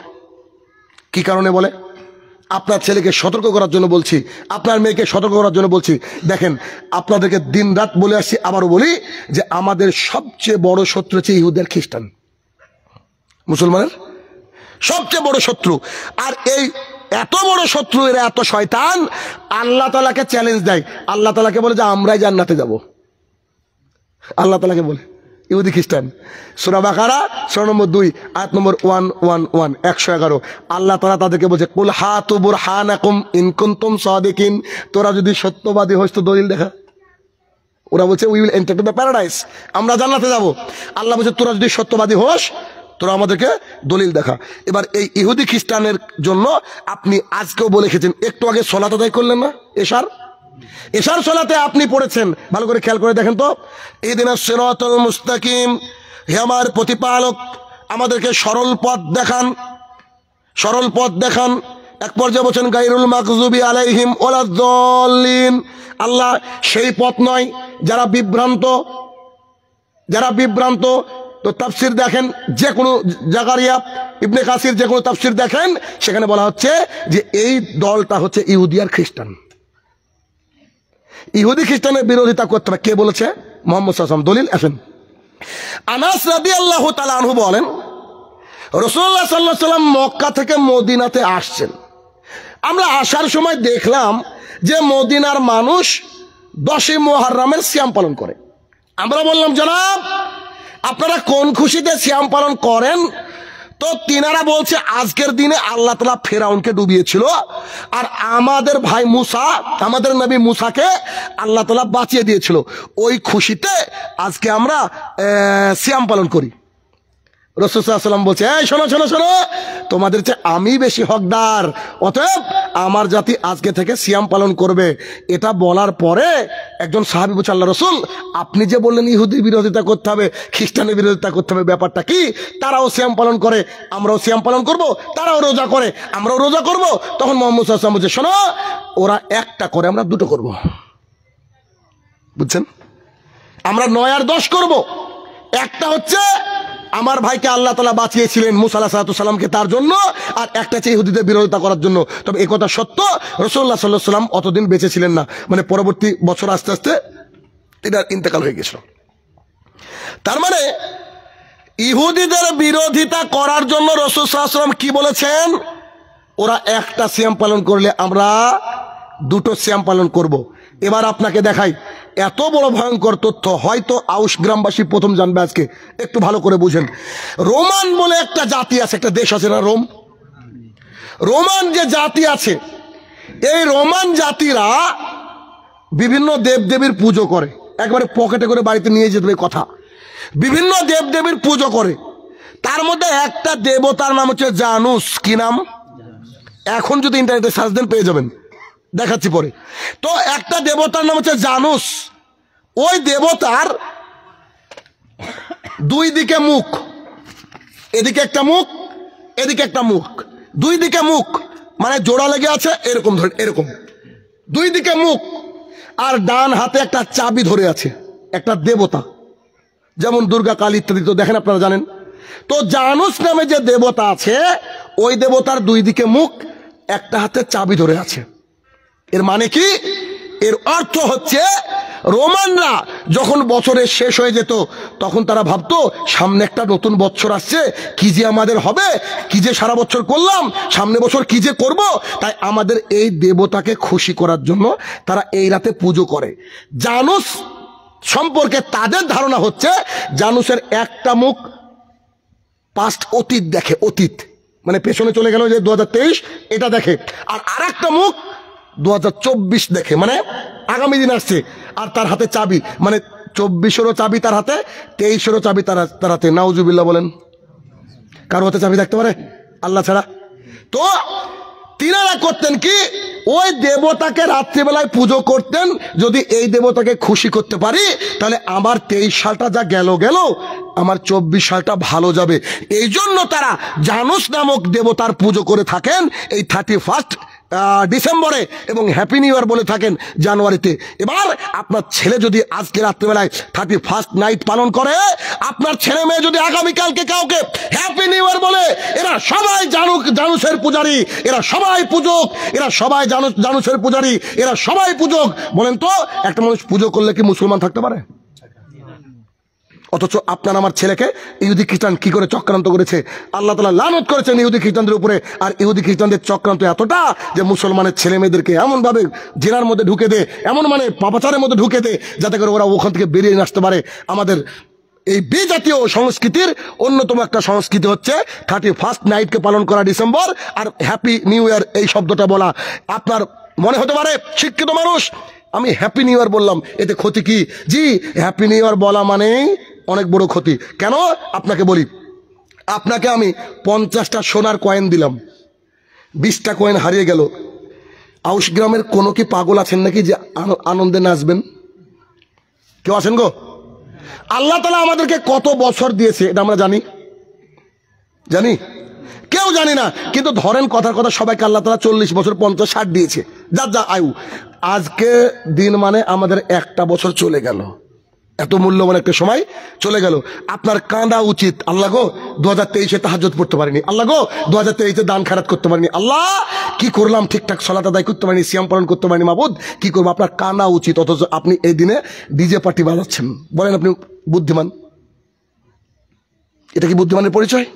কি কারণে বলে? আপনার ছেলেকে সতর্ক করার জন্য বলছি, আপনার মেয়েকে সতর্ক করার জন্য বলছি। দেখেন, আপনাদেরকে দিন রাত বলে আসছি, আবারও বলি যে আমাদের সবচেয়ে বড় শত্রু হচ্ছে ইহুদি আর খ্রিস্টান। মুসলমানের সবচেয়ে বড় শত্রু। আর এই এত বড় শত্রু, এরা এত শয়তান, আল্লাহ তাআলাকে চ্যালেঞ্জ দেয়। আল্লাহ তাআলাকে বলে যে আমরাই জান্নাতে যাব। আল্লাহ তাআলাকে বলে ইহুদি খ্রিস্টান। সূরা বাকারা সূরা নম্বর 2 আয়াত নম্বর 111 111। আল্লাহ তাআলা তাদেরকে বলছে কুল হাতু বুরহানাকুম ইন কুনতুম সাদিকিন, তোরা যদি সত্যবাদী হইস তো দলিল দেখা। ওরা বলছে we will enter to the paradise, আমরা জান্নাতে যাব। আল্লাহ বলছে তোরা যদি সত্যবাদী হোস তোরা আমাদেরকে দলিল দেখা। এবার এই ইহুদি খ্রিস্টানের জন্য আপনি আজকেও বলে খেয়েছেন, একটু আগে সালাত আদায় করলেন না, এশার সালাতে আপনি পড়েছেন, ভালো করে খেয়াল করে দেখেন তো, ইহদিনাস সিরাতাল মুস্তাকিম, হে আমার প্রতিপালক আমাদেরকে সরল পথ দেখান। এক পর্যায়ে বলছেন গায়রুল মাগযুবি আলাইহিম ওয়ালাদ-দাল্লিন, আল্লাহ সেই পথ নয় যারা বিভ্রান্ত। তো তাফসির দেখেন, যে কোনো জাকারিয়া ইবনে কাসির যে কোনো তাফসির দেখেন, সেখানে বলা হচ্ছে যে এই দলটা হচ্ছে ইহুদি আর খ্রিস্টান। ইহুদি খ্রিস্টানের বিরোধিতা করতে হবে, কে বলেছে? মুহাম্মদ সাল্লাল্লাহু আলাইহি ওয়াসাল্লাম। দলিল আসেন, আনাস রাদিয়াল্লাহু তাআলা আনহু বলেন রাসূলুল্লাহ সাল্লাল্লাহু আলাইহি ওয়াসাল্লাম মক্কা থেকে মদিনাতে আসছেন। আমরা আসার সময় দেখলাম যে মদিনার মানুষ 10ই মুহররমের সিয়াম পালন করে। আমরা বললাম জনাব আপনারা কোন খুশিতে সিয়াম পালন করেন? তো তিনারা বলছে আজকের দিনে আল্লাহ তাআলা ফেরাউনকে ডুবিয়েছিল, আর আমাদের ভাই মুসা, আমাদের নবী মুসাকে আল্লাহ তাআলা বাঁচিয়ে দিয়েছিল, ওই খুশিতে আজকে আমরা সিয়াম পালন করি। রাসূল সাল্লাল্লাহু আলাইহি ওয়াসাল্লাম বলছে, এই শোনো শোনো শোনো, তোমাদের চেয়ে আমি বেশি হকদার, অতএব আমার জাতি আজকে থেকে সিয়াম পালন করবে। এটা বলার পরে একজন সাহাবী বলছে, আল্লাহ রাসূল আপনি যে বললেন ইহুদির বিরোধিতা করতে হবে, খ্রিস্টানের বিরোধিতা করতে হবে, ব্যাপারটা কি? তারাও সিয়াম পালন করে, আমরাও সিয়াম পালন করব, তারাও রোজা করে, আমরাও রোজা করব। তখন মুহাম্মদ সাল্লাল্লাহু আলাইহি ওয়াসাল্লাম বলছে, শোনো, ওরা একটা করে, আমরা দুটো করব। বুঝছেন? আমরা 9 আর 10 করব। একটা হচ্ছে আমার ভাইকে আল্লাহ তাআলা বাঁচিয়েছিলেন মুসা আলাইহিস সালামকে, তার জন্য, আর একটা হচ্ছে ইহুদিদের বিরোধিতা করার জন্য। তবে এই কথা সত্য, রাসূলুল্লাহ সাল্লাল্লাহু আলাইহি ওয়াসাল্লাম অতদিন বেঁচে ছিলেন না, মানে পরবর্তী বছর আস্তে আস্তে এটার ইন্তেকাল হয়ে গেছিল। তার মানে ইহুদিদের বিরোধিতা করার জন্য রাসূল সাল্লাল্লাহু আলাইহি ওয়াসাল্লাম কি বলেছেন? ওরা একটা সিয়াম পালন করলে আমরা দুটো সিয়াম পালন করব। এবার আপনাকে দেখাই, এত বড় ভয়ঙ্কর তথ্য হয়তো আউস গ্রামবাসী প্রথম জানবে আজকে, একটু ভালো করে বুঝেন। রোমান বলে একটা জাতি আছে, একটা দেশ আছে না, রোমান যে জাতি আছে, এই রোমান জাতিরা বিভিন্ন দেবদেবীর পুজো করে, একবারে পকেটে করে বাড়িতে নিয়ে যেতে হবে কথা। বিভিন্ন দেবদেবীর পুজো করে, তার মধ্যে একটা দেবতার নাম হচ্ছে জানুস। কি নাম? এখন যদি ইন্টারনেটে সার্চ দেন পেয়ে যাবেন, দেখাচ্ছি পরে। তো একটা দেবতার নাম হচ্ছে জানুস। ওই দেবতার দুই দিকে মুখ, এদিকে একটা মুখ, এদিকে একটা মুখ, দুই দিকে মুখ, মানে জোড়া লেগে আছে এরকম, ধরে এরকম দুই দিকে মুখ, আর ডান হাতে একটা চাবি ধরে আছে একটা দেবতা, যেমন দুর্গা, কালী ইত্যাদি তো দেখেন, আপনারা জানেন। তো জানুস নামে যে দেবতা আছে, ওই দেবতার দুই দিকে মুখ, একটা হাতে চাবি ধরে আছে। এর মানে কি? এর অর্থ হচ্ছে রোমানরা যখন বছরের শেষ হয়ে যেত, তখন তারা ভাবতো সামনে একটা নতুন বছর আসছে, কি যে আমাদের হবে, কি যে সারা বছর করলাম, সামনে বছর কি যে করব। তাই আমাদের এই দেবতাকে খুশি করার জন্য তারা এই রাতে পুজো করে। জানুস সম্পর্কে তাদের ধারণা হচ্ছে জানুসের একটা মুখ পাস্ট, অতীত দেখে, অতীত মানে পেছনে চলে গেল, যে 2023 এটা দেখে, আর আরেকটা মুখ 2024 দেখে, মানে আগামী দিন আসছে। আর তার হাতে চাবি, মানে 24-এরও চাবি তার হাতে, 23-এরও চাবি তার হাতে। নাউজুবিল্লাহ বলেন। কারো হাতে চাবি থাকতে পারে আল্লাহ ছাড়া? তো তিনারা করতেন কি, ওই দেবতাকে রাত্রিবেলায় পুজো করতেন, যদি এই দেবতাকে খুশি করতে পারি তাহলে আমার 23 সালটা যা গেল, আমার 24 সালটা ভালো যাবে। এই জন্য তারা জানুস নামক দেবতার পুজো করে থাকেন এই 31 ডিসেম্বরে এবং হ্যাপি নিউ ইয়ার বলে থাকেন জানুয়ারিতে। এবার আপনার ছেলে যদি আজকে রাত্রিবেলায় 31st নাইট পালন করে, আপনার ছেলে মেয়ে যদি আগামীকালকে কাউকে হ্যাপি নিউ ইয়ার বলে, এরা সবাই জানুসের পূজারী, এরা সবাই পূজক, এরা সবাই জানুসের পূজারী, এরা সবাই পূজক। বলেন তো একটা মানুষ পুজো করলে কি মুসলমান থাকতে পারে? অথচ আপনার আমার ছেলেকে ইহুদি খ্রিস্টান কি করে চক্রান্ত করেছে, আল্লাহ তাআলা লানত করেছেন ইহুদি খ্রিস্টানদের উপরে। আর ইহুদি খ্রিস্টানদের চক্রান্ত এতটা যে মুসলমানের ছেলে মেয়েদেরকে এমন ভাবে জেনার মধ্যে ঢুকে দে, এমন মানে পাপাচারের মধ্যে ঢুকে দে, যাতে করে ওরা ওখান থেকে বেরিয়ে আসতে পারে। আমাদের এই বিজাতীয় সংস্কৃতির অন্যতম একটা সংস্কৃতি হচ্ছে 31st নাইটকে পালন করা ডিসেম্বর, আর হ্যাপি নিউ ইয়ার এই শব্দটা বলা। আপনার মনে হতে পারে শিক্ষিত মানুষ, আমি হ্যাপি নিউ ইয়ার বললাম, এতে ক্ষতি কি? জি, হ্যাপি নিউ ইয়ার বলা মানেই অনেক বড় ক্ষতি। কেন? আপনাকে বলি, আপনাকে আমি 50টা সোনার কয়েন দিলাম, 20টা কয়েন হারিয়ে গেল। আউশ গ্রামের কোনো কি পাগল আছেন নাকি যে আনন্দে নাচবেন? কেউ আছেন গো? আল্লাহ তাআলা আমাদেরকে কত বছর দিয়েছে এটা আমরা জানি? জানি? কেউ জানি না। কিন্তু ধরেন কথার কথা সবাইকে আল্লাহ তাআলা 40 বছর 50 60 দিয়েছে, যার যা আয়ু। আজকে দিন মানে আমাদের একটা বছর চলে গেল, এত মূল্যবান একটা সময় চলে গেল। আপনার কাঁদা উচিত, আল্লাহ গো 2023-এ তাহাজ্জুদ পড়তে পারিনি, আল্লাহ গো 2023-এ দান খায়রাত করতে পারিনি, আল্লাহ কি করলাম, ঠিকঠাক সালাত আদায় করতে পারিনি, সিয়াম পালন করতে পারিনি, মাবুদ কি করবো? আপনার কাঁদা উচিত। অথচ আপনি এই দিনে ডিজে পার্টি বাজাচ্ছেন। বলেন আপনি বুদ্ধিমান? এটা কি বুদ্ধিমানের পরিচয়?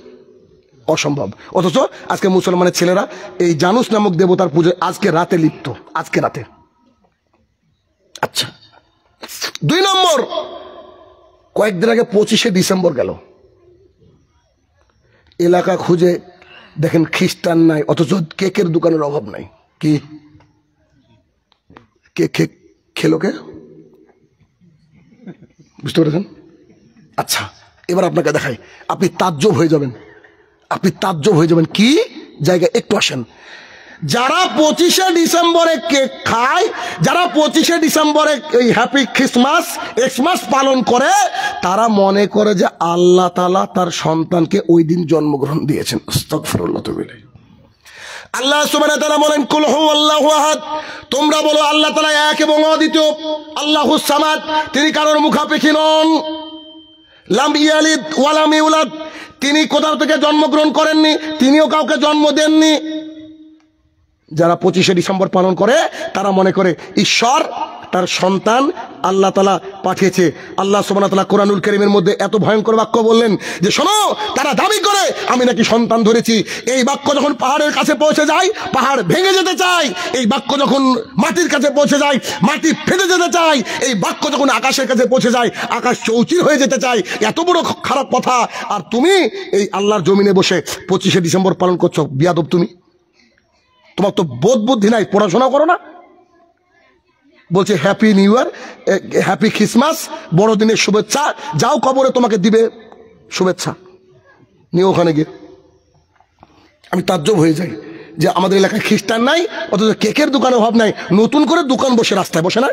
অসম্ভব। অথচ আজকে মুসলমানের ছেলেরা এই জানুস নামক দেবতার পুজো আজকে রাতে লিপ্ত, আজকে রাতে। আচ্ছা, 2 নম্বর, কয়েকদিন আগে 25শে ডিসেম্বর গেল, এলাকা খুঁজে দেখেন খ্রিস্টান নাই, অথচ কেকের দোকানের অভাব নাই। কি কেক খেলো কে? বুঝতে পেরেছেন? আচ্ছা, এবার আপনাকে দেখাই, আপনি তাজ্জব হয়ে যাবেন, আপনি তাজ্জব হয়ে যাবেন। কি জায়গায় একটু আসেন। যারা 25শে ডিসেম্বরে কেক খায়, যারা 25শে ডিসেম্বরে এই হ্যাপি ক্রিসমাস পালন করে, তারা মনে করে যে আল্লাহ তাআলা তার সন্তানকে ওই দিন জন্মগ্রহণ দিয়েছেন। আস্তাগফিরুল্লাহ। আল্লাহ সুবহানাহু ওয়া তাআলা বলেন, কুল হুয়াল্লাহু আহাদ, তোমরা বলো আল্লাহ তাআলা এক এবং অদ্বিতীয়। আল্লাহুস সামাদ, তিনি কারোর মুখাপেক্ষী নন। লাম ইয়ালিদ ওয়া লাম ইউলাদ, তিনি কোথাও থেকে জন্মগ্রহণ করেননি, তিনিও কাউকে জন্ম দেননি। যারা 25শে ডিসেম্বর পালন করে তারা মনে করে ঈশ্বর তার সন্তান আল্লাহ তাআলা পাঠিয়েছে। আল্লাহ সুবহানাহু ওয়া তাআলা কোরআনুল কারীমের মধ্যে এত ভয়ঙ্কর বাক্য বললেন যে শোনো, তারা দাবি করে আমি নাকি সন্তান ধরেছি। এই বাক্য যখন পাহাড়ের কাছে পৌঁছে যায়, পাহাড় ভেঙে যেতে চায়। এই বাক্য যখন মাটির কাছে পৌঁছে যায়, মাটি ফেটে যেতে চায়। এই বাক্য যখন আকাশের কাছে পৌঁছে যায়, আকাশ চৌচির হয়ে যেতে চায়। এত বড় খারাপ কথা, আর তুমি এই আল্লাহর জমিনে বসে 25শে ডিসেম্বর পালন করছো। বিয়াদব তুমি, তোমার তো বোধ বুদ্ধি নাই, পড়াশোনা করো না। বলছে happy new year, happy Christmas, বড়দিনের শুভেচ্ছা। যাও কবরে, তোমাকে দিবে শুভেচ্ছা, নিয়ে ওখানে গিয়ে। আমি তাজ্জব হয়ে যাই যে আমাদের এলাকায় খ্রিস্টান নাই, অথচ কেকের দোকানের অভাব নাই। নতুন করে দোকান বসে, রাস্তায় বসে না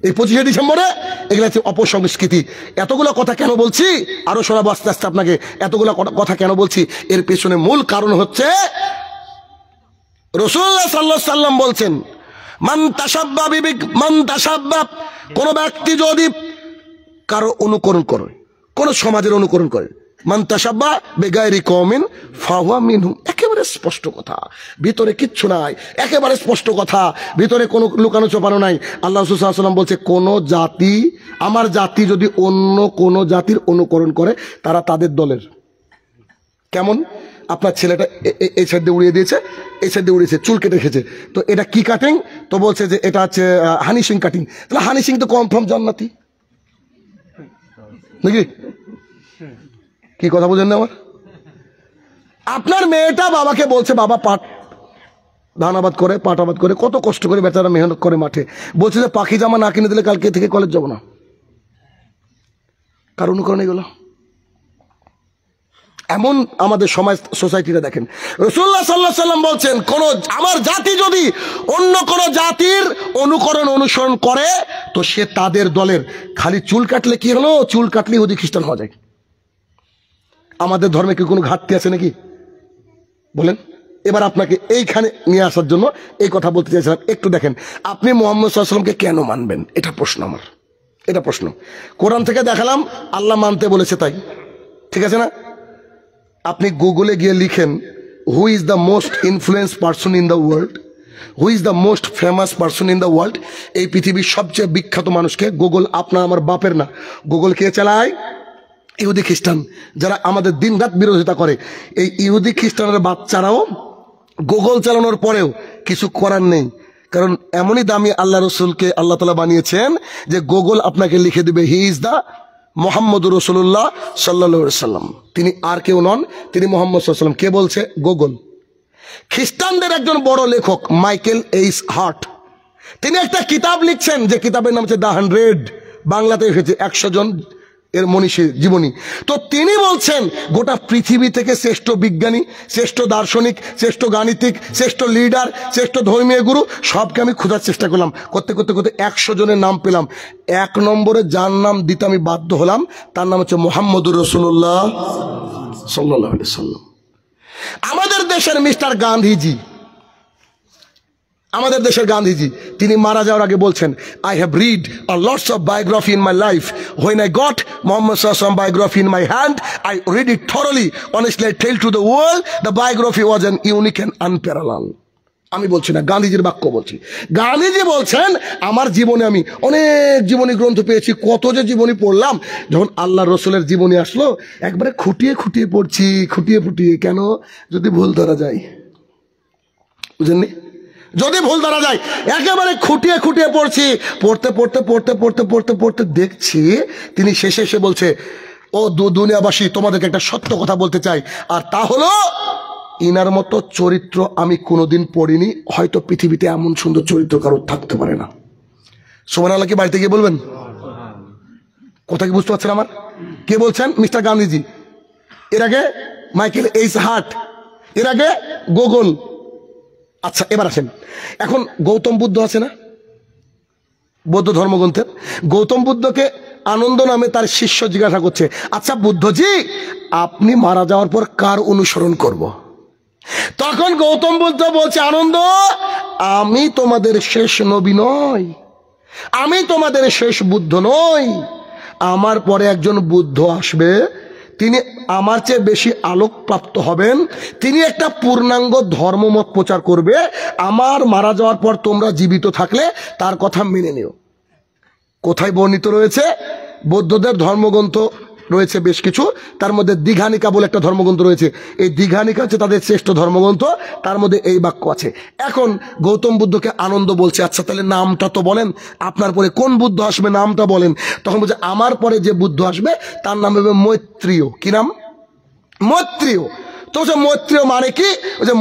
এই 25শে ডিসেম্বরে। এগুলো হচ্ছে অপসংস্কৃতি। এতগুলো কথা কেন বলছি, আরো শোনাবো আস্তে আস্তে আপনাকে। এতগুলো কথা কেন বলছি, এর পেছনে মূল কারণ হচ্ছে রাসূলুল্লাহ সাল্লাল্লাহু আলাইহি ওয়াসাল্লাম বলছেন, মান তাশাব্বা, কোন ব্যক্তি যদি কারো অনুকরণ করে, কোন সমাজের অনুকরণ করে, মান তাশাব্বা বিগাইরি কওমিন ফাহুয়া মিনহুম। একেবারে স্পষ্ট কথা, ভিতরে কিচ্ছু নাই, একেবারে স্পষ্ট কথা, ভিতরে কোনো লুকানো চোপানো নাই। আল্লাহ রাসূল সাল্লাল্লাহু আলাইহি ওয়াসাল্লাম বলছে, কোন জাতি, আমার জাতি যদি অন্য কোন জাতির অনুকরণ করে, তারা তাদের দলের। কেমন? আপনার ছেলেটা এই সাইড দিয়ে উড়িয়ে দিয়েছে, এই সাইড দিয়ে উড়িয়েছে, চুল কেটে রেখেছে, তো এটা কি কাটিং? তো বলছে যে এটা হচ্ছে হানি সিং কাটিং। তাহলে হানি সিং তো কনফার্ম জান্নাতি নাকি? কি কথা বুঝেন না আমার? আপনার মেয়েটা বাবাকে বলছে, বাবা ধান আবাদ করে, পাট আবাদ করে, কত কষ্ট করে বেচারা মেহনত করে মাঠে, বলছে যে পাখি জামা না কিনে দিলে কালকে থেকে কলেজ যাবো না। কার অনুকরণ এগুলো? এমন আমাদের সমাজ, সোসাইটিটা দেখেন। রাসূলুল্লাহ সাল্লাল্লাহু আলাইহি ওয়াসাল্লাম বলছেন, কোন আমার জাতি যদি অন্য কোন জাতির অনুসরণ করে, তো সে তাদের দলের। খালি চুল কাটলে কি হলো? চুল কাটলে ইহুদি খ্রিস্টান হওয়া যায়। আমাদের ধর্মে কি কোনো ঘাটতি আছে নাকি? বলেন, এবার আপনাকে এইখানে নিয়ে আসার জন্য এই কথা বলতে চাইছিলাম। একটু দেখেন, আপনি মুহাম্মদ সাল্লাল্লাহু আলাইহি ওয়াসাল্লামকে কেন মানবেন? এটা প্রশ্ন আমার, এটা প্রশ্ন। কোরআন থেকে দেখালাম আল্লাহ মানতে বলেছে তাই, ঠিক আছে না? আপনি গুগলে গিয়ে লিখেন who is the most influence person in the world, who is the most famous person in the world. এই পৃথিবীর সবচেয়ে বিখ্যাত মানুষকে, গুগল আপনার আমার বাপের না, গুগল কে চালায়? ইহুদি খ্রিস্টান, যারা আমাদের দিন রাত বিরোধিতা করে। এই ইহুদি খ্রিস্টানের বাচ্চারাও গুগল চালানোর পরেও কিছু করার নেই, কারণ এমনই দামি আল্লাহ রসুলকে আল্লাহ তাআলা বানিয়েছেন যে গুগল আপনাকে লিখে দিবে হি ইজ দ্য মুহাম্মদুর রাসূলুল্লাহ সাল্লাল্লাহু আলাইহি সাল্লাম। তিনি আর কেউ নন, তিনি মুহাম্মদ সাল্লাল্লাহু আলাইহি সাল্লাম। কে বলছে? গুগল। খ্রিস্টানদের একজন বড় লেখক মাইকেল এইচ হার্ট, তিনি একটা কিতাব লিখছেন, যে কিতাবের নাম হচ্ছে দ্য 100, বাংলাতে এসেছে 100 জন এর মনীষী জীবনী। তো তিনি বলছেন গোটা পৃথিবী থেকে শ্রেষ্ঠ বিজ্ঞানী, শ্রেষ্ঠ দার্শনিক, শ্রেষ্ঠ গাণিতিক, শ্রেষ্ঠ লিডার, শ্রেষ্ঠ ধর্মীয় গুরু সবকে আমি খোঁজার চেষ্টা করলাম, করতে করতে করতে 100 জনের নাম পেলাম। 1 নম্বরে যার নাম দিতে আমি বাধ্য হলাম তার নাম হচ্ছে মুহাম্মদুর রাসূলুল্লাহ সাল্লাল্লাহু আলাইহি সাল্লাম। আমাদের দেশের মিস্টার গান্ধীজি, আমাদের দেশের গান্ধীজি, তিনি মারা যাওয়ার আগে বলছেন I have read a lots of biography in my life, when I got Muhammad সাল্লাল্লাহু আলাইহি ওয়াসাল্লাম biography in my hand, I read it thoroughly, honestly I tell to the world the biography was an unique and unparalleled. আমি বলছি না, গান্ধীজির বাক্য বলছি। গান্ধীজি বলছেন আমার জীবনে আমি অনেক জীবনী গ্রন্থ পেয়েছি, কত যে জীবনী পড়লাম, যখন আল্লাহ রসুলের জীবনী আসলো একবারে খুঁটিয়ে খুঁটিয়ে পড়ছি, খুঁটিয়ে খুঁটিয়ে। কেন? যদি ভুল ধরা যায়, বুঝেননি? যদি ভুল ধরা যায়, একেবারে খুঁটিয়ে খুঁটিয়ে পড়ছি, পড়তে পড়তে পড়তে পড়তে পড়তে পড়তে দেখছি তিনি শেষে এসে বলছে ও দুনিয়াবাসী, তোমাদেরকে একটা সত্য কথা বলতে চাই, আর তা হলো ইনার মতো চরিত্র আমি কোনোদিন পড়িনি, হয়তো পৃথিবীতে এমন সুন্দর চরিত্র কারোর থাকতে পারে না। সুবহানাল্লাহ কি বাড়িতে গিয়ে বলবেন? কথা কি বুঝতে পারছেন আমার? কে বলছেন? মিস্টার গান্ধীজি। এর আগে মাইকেল এইচ হার্ট, এর আগে গুগল। আচ্ছা এবার আসেন, এখন গৌতম বুদ্ধ আছে না, বৌদ্ধ ধর্মগ্রন্থের, গৌতম বুদ্ধকে আনন্দ নামে তার শিষ্য জিজ্ঞাসা করছে, আচ্ছা বুদ্ধজি আপনি মারা যাওয়ার পর কার অনুসরণ করব? তখন গৌতম বুদ্ধ বলছে, আনন্দ আমি তোমাদের শেষ নবী নই, আমি তোমাদের শেষ বুদ্ধ নই, আমার পরে একজন বুদ্ধ আসবে, তিনি আমার চেয়ে বেশি আলোকপ্রাপ্ত হবেন, তিনি একটা পূর্ণাঙ্গ ধর্মমত প্রচার করবে, আমার মারা যাওয়ার পর তোমরা জীবিত থাকলে তার কথা মেনে নিও। কোথায় বর্ণিত রয়েছে? বৌদ্ধদের ধর্মগ্রন্থ রয়েছে বেশ কিছু, তার মধ্যে দীঘানিকা বলে একটা ধর্মগ্রন্থ রয়েছে, এই দীঘানিকা হচ্ছে তাদের শ্রেষ্ঠ ধর্মগ্রন্থ, তার মধ্যে এই বাক্য আছে। এখন গৌতম বুদ্ধকে আনন্দ বলছে, আচ্ছা তাহলে নামটা তো বলেন, আপনার পরে কোন বুদ্ধ আসবে নামটা বলেন। তখন বলছে আমার পরে যে বুদ্ধ আসবে তার নাম হবে মৈত্রেয়। কি নাম? মৈত্রেয়। তো মৈত্রেয় মানে কি?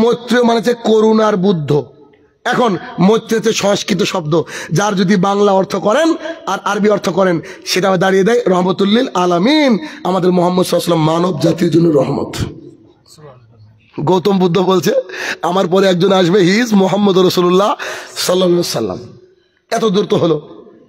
মৈত্রেয় মানে হচ্ছে করুণার বুদ্ধ। এখন মৈত্রেয় হচ্ছে সংস্কৃত শব্দ, যার যদি বাংলা অর্থ করেন আর আরবি অর্থ করেন সেটা দাঁড়িয়ে দেয় রহমতুল্লিল আলামিন, আমাদের মুহাম্মদ সাল্লাল্লাহু আলাইহি ওয়াসাল্লাম মানব জাতির জন্য রহমত। গৌতম বুদ্ধ বলছে আমার পরে একজন আসবে, হি ইজ মুহাম্মদ রাসূলুল্লাহ সাল্লাল্লাহু আলাইহি ওয়াসাল্লাম। এত দূর তো হলো।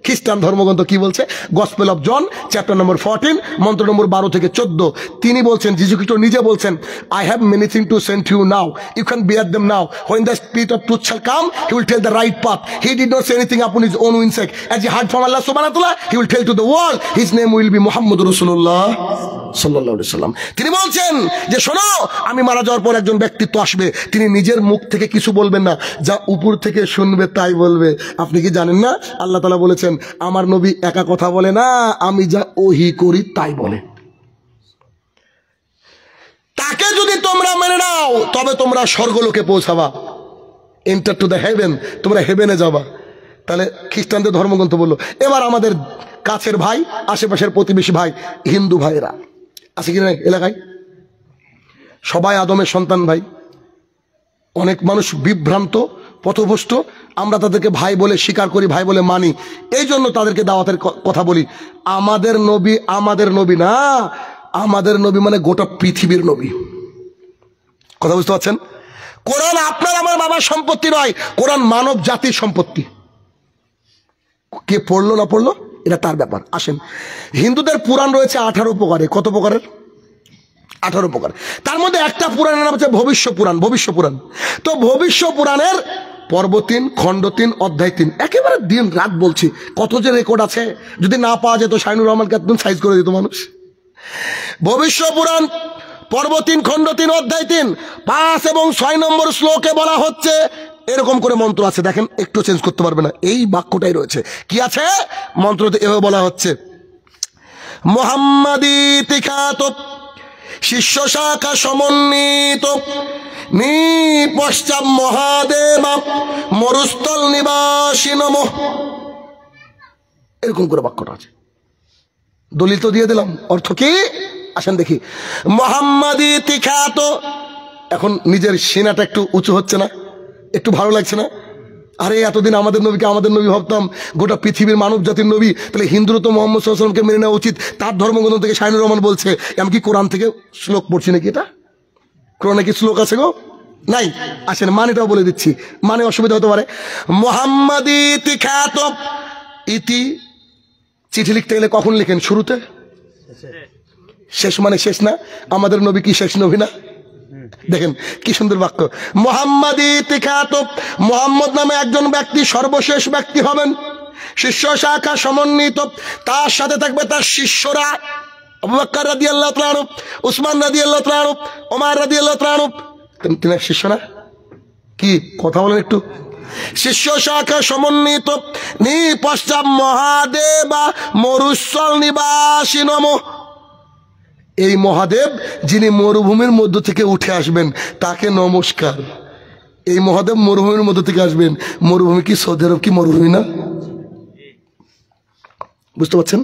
খ্রিস্টান ধর্মগ্রন্থ কি বলছে? Gospel of John chapter number 14 মন্ত্র নম্বর 12 থেকে 14 তিনি বলছেন, যীশু খ্রিস্ট নিজে বলছেন, I have many thing to send you now, you can bear them now, when the spirit of truth shall come he will tell the right path, he did not say anything upon his own winsake, as he heard from Allah subhanahu wa ta'ala he will tell to the world, his name will be Muhammadur Rasulullah সাল্লাল্লাহু আলাইহি ওয়াসাল্লাম। তিনি বলছেন যে শোনো, আমি মারা যাওয়ার পর একজন ব্যক্তিত্ব আসবে, তিনি নিজের মুখ থেকে কিছু বলবেন না, যা উপর থেকে শুনবে তাই বলবে। আপনি কি জানেন না আল্লাহ তাআলা বলেছেন আমার নবী একা কথা বলে না, আমি যা ওহী করি তাই বলে। তাকে যদি তোমরা মেনে নাও তবে তোমরা স্বর্গলোকে পৌঁছাবা, এন্টার টু দ্য হেভেন, তোমরা হেভেনে যাবা। তাহলে খ্রিস্টানদের ধর্মগ্রন্থ বললো। এবার আমাদের কাছের ভাই, আশেপাশের প্রতিবেশী ভাই, হিন্দু ভাইরা আছে কিনা এলাকায়? সবাই আদমের সন্তান ভাই। অনেক মানুষ বিভ্রান্ত, পথভ্রষ্ট, আমরা তাদেরকে ভাই বলে স্বীকার করি, ভাই বলে মানি, এই জন্য তাদেরকে দাওয়াতের কথা বলি। আমাদের নবী আমাদের নবী না, আমাদের নবী মানে গোটা পৃথিবীর নবী। কথা বুঝতে পারছেন? কোরআন আপনার আমার বাবার সম্পত্তি নয়, কোরআন মানব জাতির সম্পত্তি। কে পড়লো না পড়লো এটা তার ব্যাপার। আসেন, হিন্দুদের পুরাণ রয়েছে 18 প্রকারে। কত প্রকারের? 18 প্রকার। তার মধ্যে একটা পুরাণের নাম হচ্ছে ভবিষ্য পুরাণ। ভবিষ্য পুরাণ, তো ভবিষ্য পুরাণের পর্ব 3, খণ্ড 3, অধ্যায় 3, একেবারে দিন রাত বলছি, কত যে রেকর্ড আছে। যদি না পাওয়া যেত শাইনুর রহমানকে একদম সাইজ করে দিত মানুষ। ভবিষ্য পুরাণ পর্ব 3, খণ্ড 3, অধ্যায় 3, 5 এবং 6 নম্বর শ্লোকে বলা হচ্ছে, এরকম করে মন্ত্র আছে, দেখেন একটু চেঞ্জ করতে পারবে না, এই বাক্যটাই রয়েছে। কি আছে মন্ত্রতে? এভাবে বলা হচ্ছে, মোহাম্মদী তিখাত শিষ্য শাখা সমন্বিত পশ্চাৎ মহাদেবা মরুস্থল নিবাসী নমঃ। এরকম করে বাক্যটা আছে। দলিল তো দিয়ে দিলাম, অর্থ কি আসেন দেখি। মোহাম্মদী তিখাত, এখন নিজের সিনাটা একটু উঁচু হচ্ছে না? একটু ভালো লাগছে না? আরে এতদিন আমাদের নবীকে আমাদের নবী ভাবতাম, গোটা পৃথিবীর মানব জাতির নবী, তাহলে হিন্দুরও তো মোহাম্মদ সাল্লাল্লাহু আলাইহি ওয়াসাল্লামকে মেনে নেওয়া উচিত। তার ধর্মগ্রন্থ থেকে শাইনুর রহমান বলছে, আমি কি কোরআন থেকে শ্লোক পড়ছি নাকি? এটা কোরআনে কি শ্লোক আছে গো? নাই। আসেন মানেটাও বলে দিচ্ছি, মানে অসুবিধা হতে পারে। মোহাম্মদী তিখাত, ইতি চিঠি লিখতে গেলে কখন লিখেন? শুরুতে। শেষ মানে শেষ না? আমাদের নবী কি শেষ নবী না? দেখেন কি সুন্দর বাক্য। মোহাম্মদী তিখাত, মোহাম্মদ নামে একজন ব্যক্তি সর্বশেষ ব্যক্তি হবেন, শিষ্য শাখা সমন্বিত, তার সাথে থাকবে তার শিষ্যরা, আবু বকর রাদিয়াল্লাহু তাআলা আনহু, উসমান রাদিয়াল্লাহু তাআলা আনহু, ওমর রাদিয়াল্লাহু তাআলা আনহু। তিনি শিষ্য না? কি কথা বলেন একটু? শিষ্য শাখা সমন্বিত পশ্চাৎ মহাদেবা মরুস্থল নিবাসী নমঃ। এই মহাদেব যিনি মরুভূমির মধ্য থেকে উঠে আসবেন তাকে নমস্কার। এই মহাদেব মরুভূমির মধ্য থেকে আসবেন। মরুভূমি কি সৌদি আরব কি মরুভূমি না? বুঝতে পারছেন?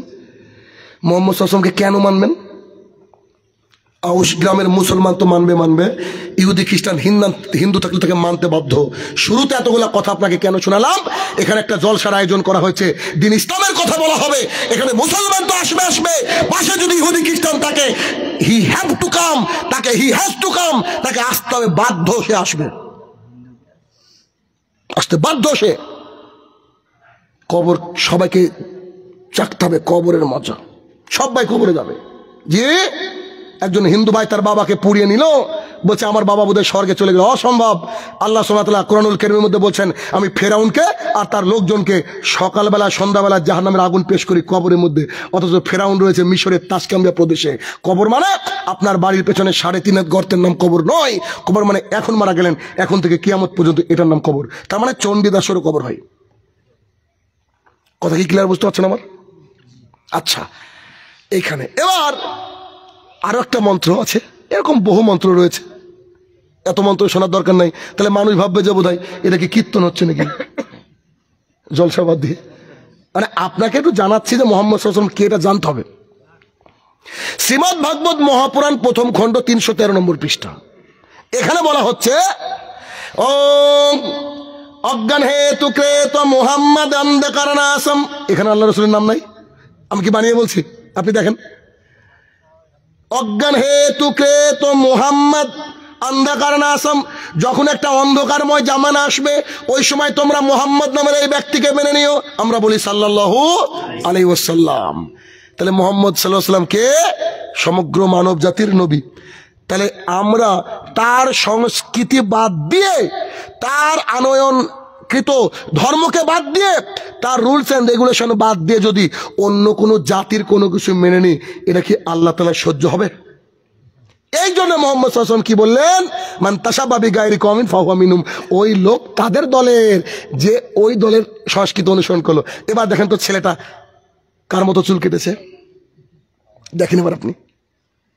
মোহাম্মদ সাল্লাল্লাহু আলাইহি ওয়াসাল্লামকে কেন মানবেন? আউস গ্রামের মুসলমান তো মানবে, ইহুদি খ্রিস্টান হিন্দু থাকলে তাকে মানতে বাধ্য। শুরুতে এতগুলা কথা আপনাকে কেন শোনালাম? এখানে একটা জলসার আয়োজন করা হয়েছে, দিন ইসলামের কথা বলা হবে। এখানে মুসলমান তো আসবে, পাশে যদি ইহুদি খ্রিস্টান থাকে, হি হ্যাভ টু কাম, তাকে আসতে হবে, বাধ্য, সে আসবে, আসতে বাধ্য সে। কবর সবাইকে চাকতে হবে, কবরের মজা, সবাই কবরে যাবে। যে একজন হিন্দু ভাই তার বাবাকে পুড়িয়ে নিল, বলছে আমার বাবা বোধহয় স্বর্গে চলে গেল। অসম্ভব। আল্লাহ সুবহানাহু ওয়া তাআলা কোরআনুল কারীমের মধ্যে বলছেন, আমি ফেরাউনকে আর তার লোকজনকে সকালবেলা সন্ধ্যাবেলা জাহান্নামের আগুন পেশ করি কবরের মধ্যে। অথচ ফেরাউন রয়েছে মিশরের তাসকান্দিয়া প্রদেশে। কবর মানে আপনার বাড়ির পেছনে 3.5 হাত গর্তের নাম কবর নয়। কবর মানে এখন মারা গেলেন, এখন থেকে কিয়ামত পর্যন্ত এটার নাম কবর। তার মানে চণ্ডীদাসেরও কবর হয়। কথা কি ক্লিয়ার বুঝতে পারছেন আমার? আচ্ছা, এইখানে এবার আরো একটা মন্ত্র আছে, এরকম বহু মন্ত্র রয়েছে, এত মন্ত্র শোনার দরকার নাই। তাহলে মানুষ ভাববে যে বোধহয় এটা কি কীর্তন হচ্ছে নাকি জলসাবাদ দিয়ে। মানে আপনাকে একটু জানাচ্ছি যে মোহাম্মদ সাল্লাল্লাহু আলাইহি ওয়াসাল্লাম কে, এটা জানতে হবে। শ্রীমদ্ ভাগবত মহাপুরাণ 1ম খণ্ড 313 নম্বর পৃষ্ঠা, এখানে বলা হচ্ছে, ওম অজ্ঞান হেতু কৃত মুহাম্মদ অন্ধকারনাশম। এখানে আল্লাহ রাসূলের নাম নাই, আমি কি বানিয়ে বলছি? আপনি দেখেন, অজ্ঞান হেতু কৃত মুহাম্মদ অন্ধকারনাশম। যখন একটা অন্ধকারময় জামানা আসবে, ওই সময় তোমরা মুহাম্মদ নামের এই ব্যক্তিকে মেনে নিও। আমরা বলি সাল্লাল্লাহু আলাইহি ওয়াসাল্লাম। তাহলে মুহাম্মদ সাল্লাল্লাহু আলাইহি ওয়াসাল্লাম কে? সমগ্র মানব জাতির নবী। তাহলে আমরা তার সংস্কৃতি বাদ দিয়ে, তার আনয়নকৃত ধর্মকে বাদ দিয়ে, তার রুলস অ্যান্ড রেগুলেশন বাদ দিয়ে যদি অন্য কোনো জাতির কোনো কিছু মেনে নিই, এটা কি আল্লাহ তাআলা সহ্য হবে? এই জন্য মুহাম্মদ সাল্লাল্লাহু আলাইহি ওয়াসাল্লাম কি বললেন? মান তাশাব্বাহা বিগায়রি কওমিন ফাহুয়া মিনহুম। ওই লোক তাদের দলের, যে ওই দলের সংস্কৃতি অনুসরণ করলো। এবার দেখেন তো ছেলেটা কার মতো চুল কেটেছে, দেখেন এবার আপনি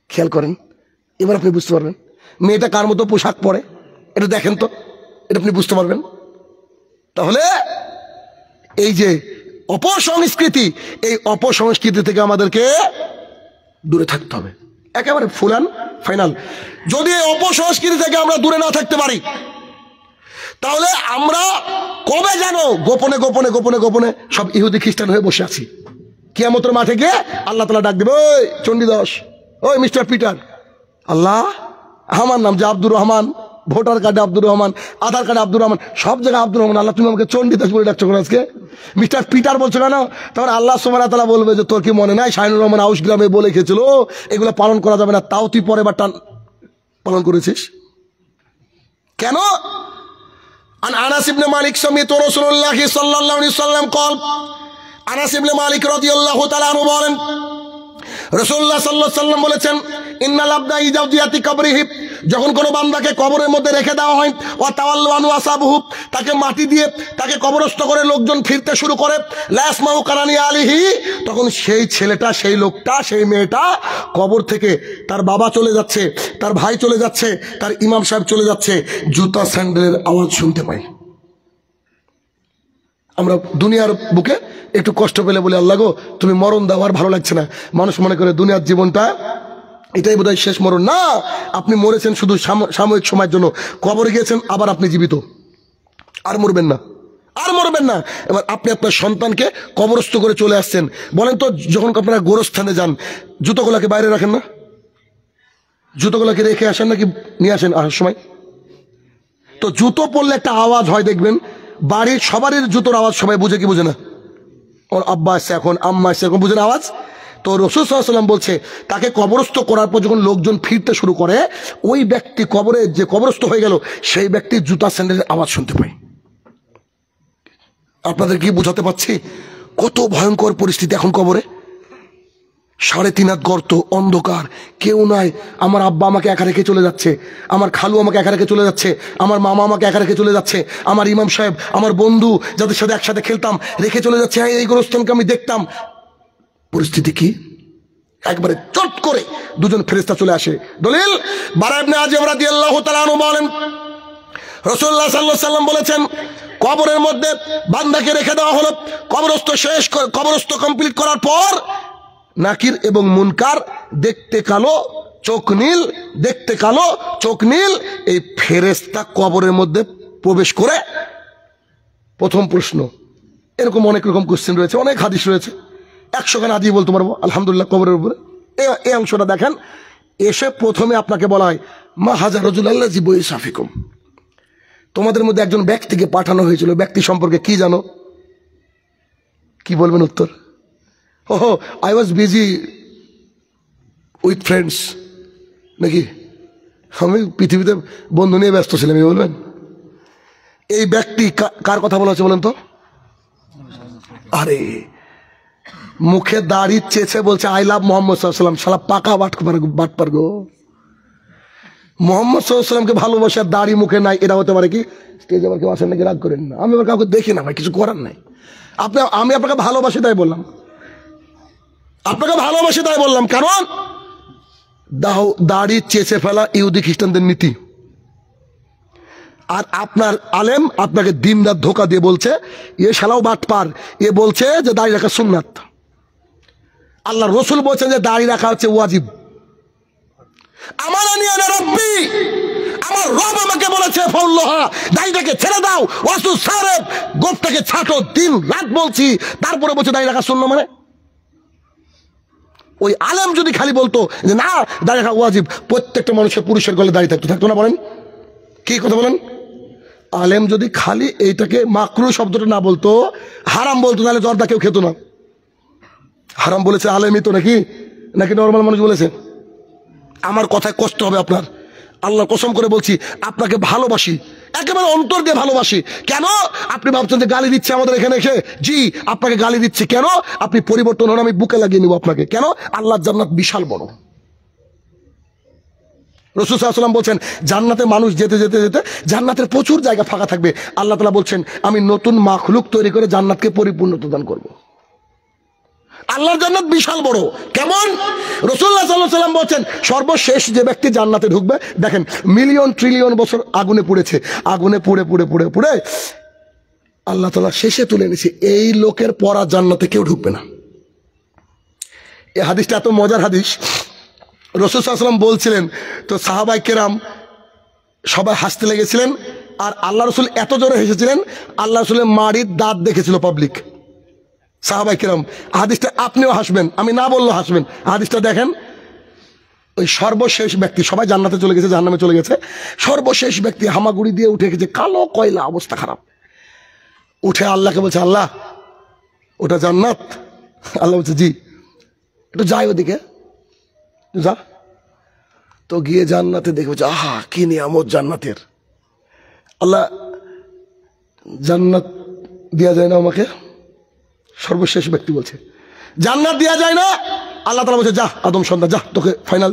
খেয়াল করেন, এবার আপনি বুঝতে পারবেন। মেয়েটা কার মতো পোশাক পরে, এটা দেখেন তো, এটা আপনি বুঝতে পারবেন। তাহলে এই যে অপসংস্কৃতি, এই অপসংস্কৃতি থেকে আমাদেরকে দূরে থাকতে হবে, একেবারে ফুল অ্যান্ড ফাইনাল। যদি এই অপসংস্কৃতি থেকে আমরা দূরে না থাকতে পারি, তাহলে আমরা কবে যেন গোপনে গোপনে গোপনে গোপনে সব ইহুদি খ্রিস্টান হয়ে বসে আছি। কিয়ামতের মাঠে গিয়ে আল্লাহ তাআলা ডাক দেবে, ওই চণ্ডীদাস, ওই মিস্টার পিটার, আল্লাহ আমার নাম যে আব্দুর রহমান, ভোটার কার্ডে আব্দুর রহমান, আধার কার্ডে আব্দুর রহমান, সব জায়গায় আব্দুর রহমান, আল্লাহ তুমি আমাকে চণ্ডীদাস বলে ডাকছো আজকে। মিস্টার পিটার বলছিল না, তখন আল্লাহ সুবহানাহু ওয়া তাআলা বলবে যে তোর কি মনে নাই শাহিনুর রহমান আউশ গ্রামে বলে গেছিল এগুলো পালন করা যাবে না, তাও তুই পরে বার পালন করেছিস কেন? আন আনাস ইবনে মালিক সামিতু রাসূলুল্লাহ সাল্লাল্লাহু আলাইহি ওয়াসাল্লাম قال, আনাস ইবনে মালিক রাদিয়াল্লাহু তাআলা আনহু বলেন রাসূলুল্লাহ সাল্লাল্লাহু আলাইহি ওয়াসাল্লাম বলেছেন, ইন্নাল আবদা ইজাউজিয়াতি কবরিহি, যখন কোনো বান্দাকে কবরের মধ্যে রেখে দেওয়া হয়, ওয়া তাওয়াল্লু আনহু আসাবহু, তাকে মাটি দিয়ে তাকে কবরস্থ করে লোকজন ফিরতে শুরু করে, লা ইয়াসমাউ কারানি আলিহি, তখন সেই ছেলেটা, সেই লোকটা, সেই মেয়েটা কবর থেকে তার বাবা চলে যাচ্ছে, তার ভাই চলে যাচ্ছে, তার ইমাম সাহেব চলে যাচ্ছে, জুতা স্যান্ডেলের আওয়াজ শুনতে পাই। আমরা দুনিয়ার বুকে একটু কষ্ট পেলে বলে আল্লাহ গো তুমি মরণ দাও, আর ভালো লাগছে না। মানুষ মনে করে দুনিয়ার জীবনটা এটাই বোধহয় শেষ মরণ। না, আপনি মরেছেন শুধু সাময়িক সময়ের জন্য, কবরে গিয়েছেন আবার আপনি জীবিত, আর মরবেন না, আর মরবেন না। এবার আপনি আপনার সন্তানকে কবরস্থ করে চলে আসছেন। বলেন তো, যখন আপনারা গোরস্থানে যান জুতোগুলাকে বাইরে রাখেন না? জুতোগুলাকে রেখে আসেন নাকি নিয়ে আসেন আসার সময়? তো জুতো পরলে একটা আওয়াজ হয় দেখবেন, বাড়ির সবারই জুতোর আওয়াজ সবাই বুঝে কি বুঝে না? ওর আব্বা আসছে এখন, আম্মা আসছে এখন, বুঝে না আওয়াজ? তো রাসূল সাল্লাল্লাহু আলাইহি ওয়াসাল্লাম বলছে তাকে কবরস্থ করার পর যখন লোকজন ফিরতে শুরু করে, ওই ব্যক্তি কবরে যে কবরস্থ হয়ে গেল সেই ব্যক্তির জুতা স্যান্ডেলের আওয়াজ শুনতে পায়। আপনাদের কি বোঝাতে পারছি কত ভয়ঙ্কর পরিস্থিতি এখন কবরে? 3.5 হাত গর্ত, অন্ধকার, কেউ নাই। আমার আব্বা আমাকে একা রেখে চলে যাচ্ছে, আমার খালু আমাকে একা রেখে চলে যাচ্ছে, আমার মামা আমাকে একা রেখে চলে যাচ্ছে, আমার ইমাম সাহেব, আমার বন্ধু যাদের সাথে একসাথে খেলতাম রেখে চলে যাচ্ছে, এই গোরস্থানকে আমি দেখতাম। পরিস্থিতি কি? একবারে চট করে দুজন ফেরেশতা চলে আসে। দলিল, বারা ইবনে আযিব রাদিয়াল্লাহু তাআলা আনহু বলেন রাসূলুল্লাহ সাল্লাল্লাহু আলাইহি ওয়াসাল্লাম বলেছেন, কবরের মধ্যে বান্দাকে রেখে দেওয়া হলো, কবরস্থ কমপ্লিট করার পর নাকির এবং মুনকার, দেখতে কালো চোখ নীল, দেখতে কালো চোখ নীল, এই ফেরেশতা কবরের মধ্যে প্রবেশ করে। প্রথম প্রশ্ন, এরকম অনেক রকম কোশ্চেন রয়েছে, অনেক হাদিস রয়েছে, 100 খানা হাদিস বলতে পারবো আলহামদুলিল্লাহ কবরের উপরে। এই অংশটা দেখেন, এসে প্রথমে আপনাকে বলা হয় মা হাজার রাজুলাল্লাহ জিবই সাফিকুম, তোমাদের মধ্যে একজন ব্যক্তিকে পাঠানো হয়েছিল, ব্যক্তি সম্পর্কে কি জানো? কি বলবেন উত্তর? ওহো, I was busy with friends, নাকি আমি পৃথিবীতে বন্ধু নিয়ে ব্যস্ত ছিলাম, এই বলবেন? এই ব্যক্তি কার কথা বলা হচ্ছে বলেন তো? আরে মুখে দাড়ি চেয়েছে, বলছে আই লাভ মোহাম্মদ সাল্লাল্লাহু আলাইহি ওয়াসাল্লাম। শালা পাকা বাটপার গো। মোহাম্মদ সাল্লাল্লাহু আলাইহি ওয়াসাল্লামকে ভালোবাসার দাড়ি মুখে নাই, এটা হতে পারে কি? স্টেজে আবার কেউ আসেন নাকি? রাগ করেন না, আমি আবার কাউকে দেখি না ভাই, কিছু করার নাই। আমি আপনাকে ভালোবাসি তাই বললাম, আপনাকে ভালোবাসি তাই বললাম, কারণ দাড়ি চেঁচে ফেলা ইহুদি খ্রিস্টানদের নীতি। আর আপনার আলেম আপনাকে দিন রাত ধোকা দিয়ে বলছে এ শালাও বাটপার, এ বলছে যে দাড়ি রাখা সুন্নাত। আল্লাহ রসুল বলছেন যে দাড়ি রাখা হচ্ছে ওয়াজিব। আমার রব আমাকে বলেছে ফাউল্লাহা, দাড়িটাকে ছেড়ে দাও, ওয়াসু সারেব, গোফটাকে ছাটো, দিন রাত বলছি, তারপরে বলছে দাড়ি রাখা সুন্নাত। মানে ওই আলেম যদি খালি বলতো যে না দাড়ি রাখা ওয়াজিব, প্রত্যেকটা মানুষের পুরুষের গলে দাড়ি থাকতো না? বলেন কি কথা বলেন? আলেম যদি খালি এইটাকে মাকরু শব্দটা না বলতো, হারাম বলতো, তাহলে জর্দা কেউ খেত না। হারাম বলেছে আলেমই তো, নাকি নর্মাল মানুষ বলেছে? আমার কথায় কষ্ট হবে আপনার, আল্লাহ কসম করে বলছি, আপনাকে ভালোবাসি, একেবারে অন্তর দিয়ে ভালোবাসি। কেন আপনি ভাবছেন যে গালি দিচ্ছে আমাদের এখানে এসে? জি, আপনাকে গালি দিচ্ছি। কেন? আপনি পরিবর্তন হন, আমি বুকে লাগিয়ে নিব আপনাকে। কেন? আল্লাহর জান্নাত বিশাল বড়। রাসূল সাল্লাল্লাহু আলাইহি ওয়াসাল্লাম বলছেন জান্নাতে মানুষ যেতে যেতে যেতে জান্নাতের প্রচুর জায়গা ফাঁকা থাকবে। আল্লাহ তাআলা বলছেন আমি নতুন মাখলুক তৈরি করে জান্নাতকে পরিপূর্ণতা দান করব। আল্লাহর জান্নাত বিশাল বড়। কেমন? রাসূলুল্লাহ সাল্লাল্লাহু আলাইহি ওয়াসাল্লাম বলছেন সর্বশেষ যে ব্যক্তি জান্নাতে ঢুকবে, দেখেন মিলিয়ন ট্রিলিয়ন বছর আগুনে পুড়েছে, আগুনে পুড়ে পুড়ে পুড়ে পুড়ে আল্লাহ তাআলা শেষে তুলে নিয়েছে, এই লোকের পরা জান্নাতে কেউ ঢুকবে না। এই হাদিসটা এত মজার হাদিস, রাসূল সাল্লাল্লাহু আলাইহি ওয়াসাল্লাম বলছিলেন, তো সাহাবায়ে কেরাম সবাই হাসতে লেগেছিলেন। আর আল্লাহ রসুল এত জোরে হেসেছিলেন, আল্লাহ রসুলের মাড়ির দাঁত দেখেছিল পাবলিক, সাহাবায়ে কেরাম। হাদিসটা আপনিও হাসবেন, আমি না বললেও হাসবেন। হাদিসটা দেখেন, ওই সর্বশেষ ব্যক্তি, সবাই জান্নাতে চলে গেছে, জাহান্নামে চলে গেছে, সর্বশেষ ব্যক্তি হামাগুড়ি দিয়ে উঠে গেছে, কালো কয়লা, অবস্থা খারাপ। উঠে আল্লাহকে বলছে আল্লাহ ওটা জান্নাত? আল্লাহ বলছে জি। একটু যাই ওদিকে, যা। তো গিয়ে জান্নাতে দেখে বলছে আহা কি নিয়ামত জান্নাতের। আল্লাহ জান্নাত দেওয়া যায় না আমাকে? সর্বশেষ ব্যক্তি বলছে জান্নাত দেওয়া যায় না? আল্লাহ তাআলা বলছে যা আদম সন্তান যা, তোকে ফাইনাল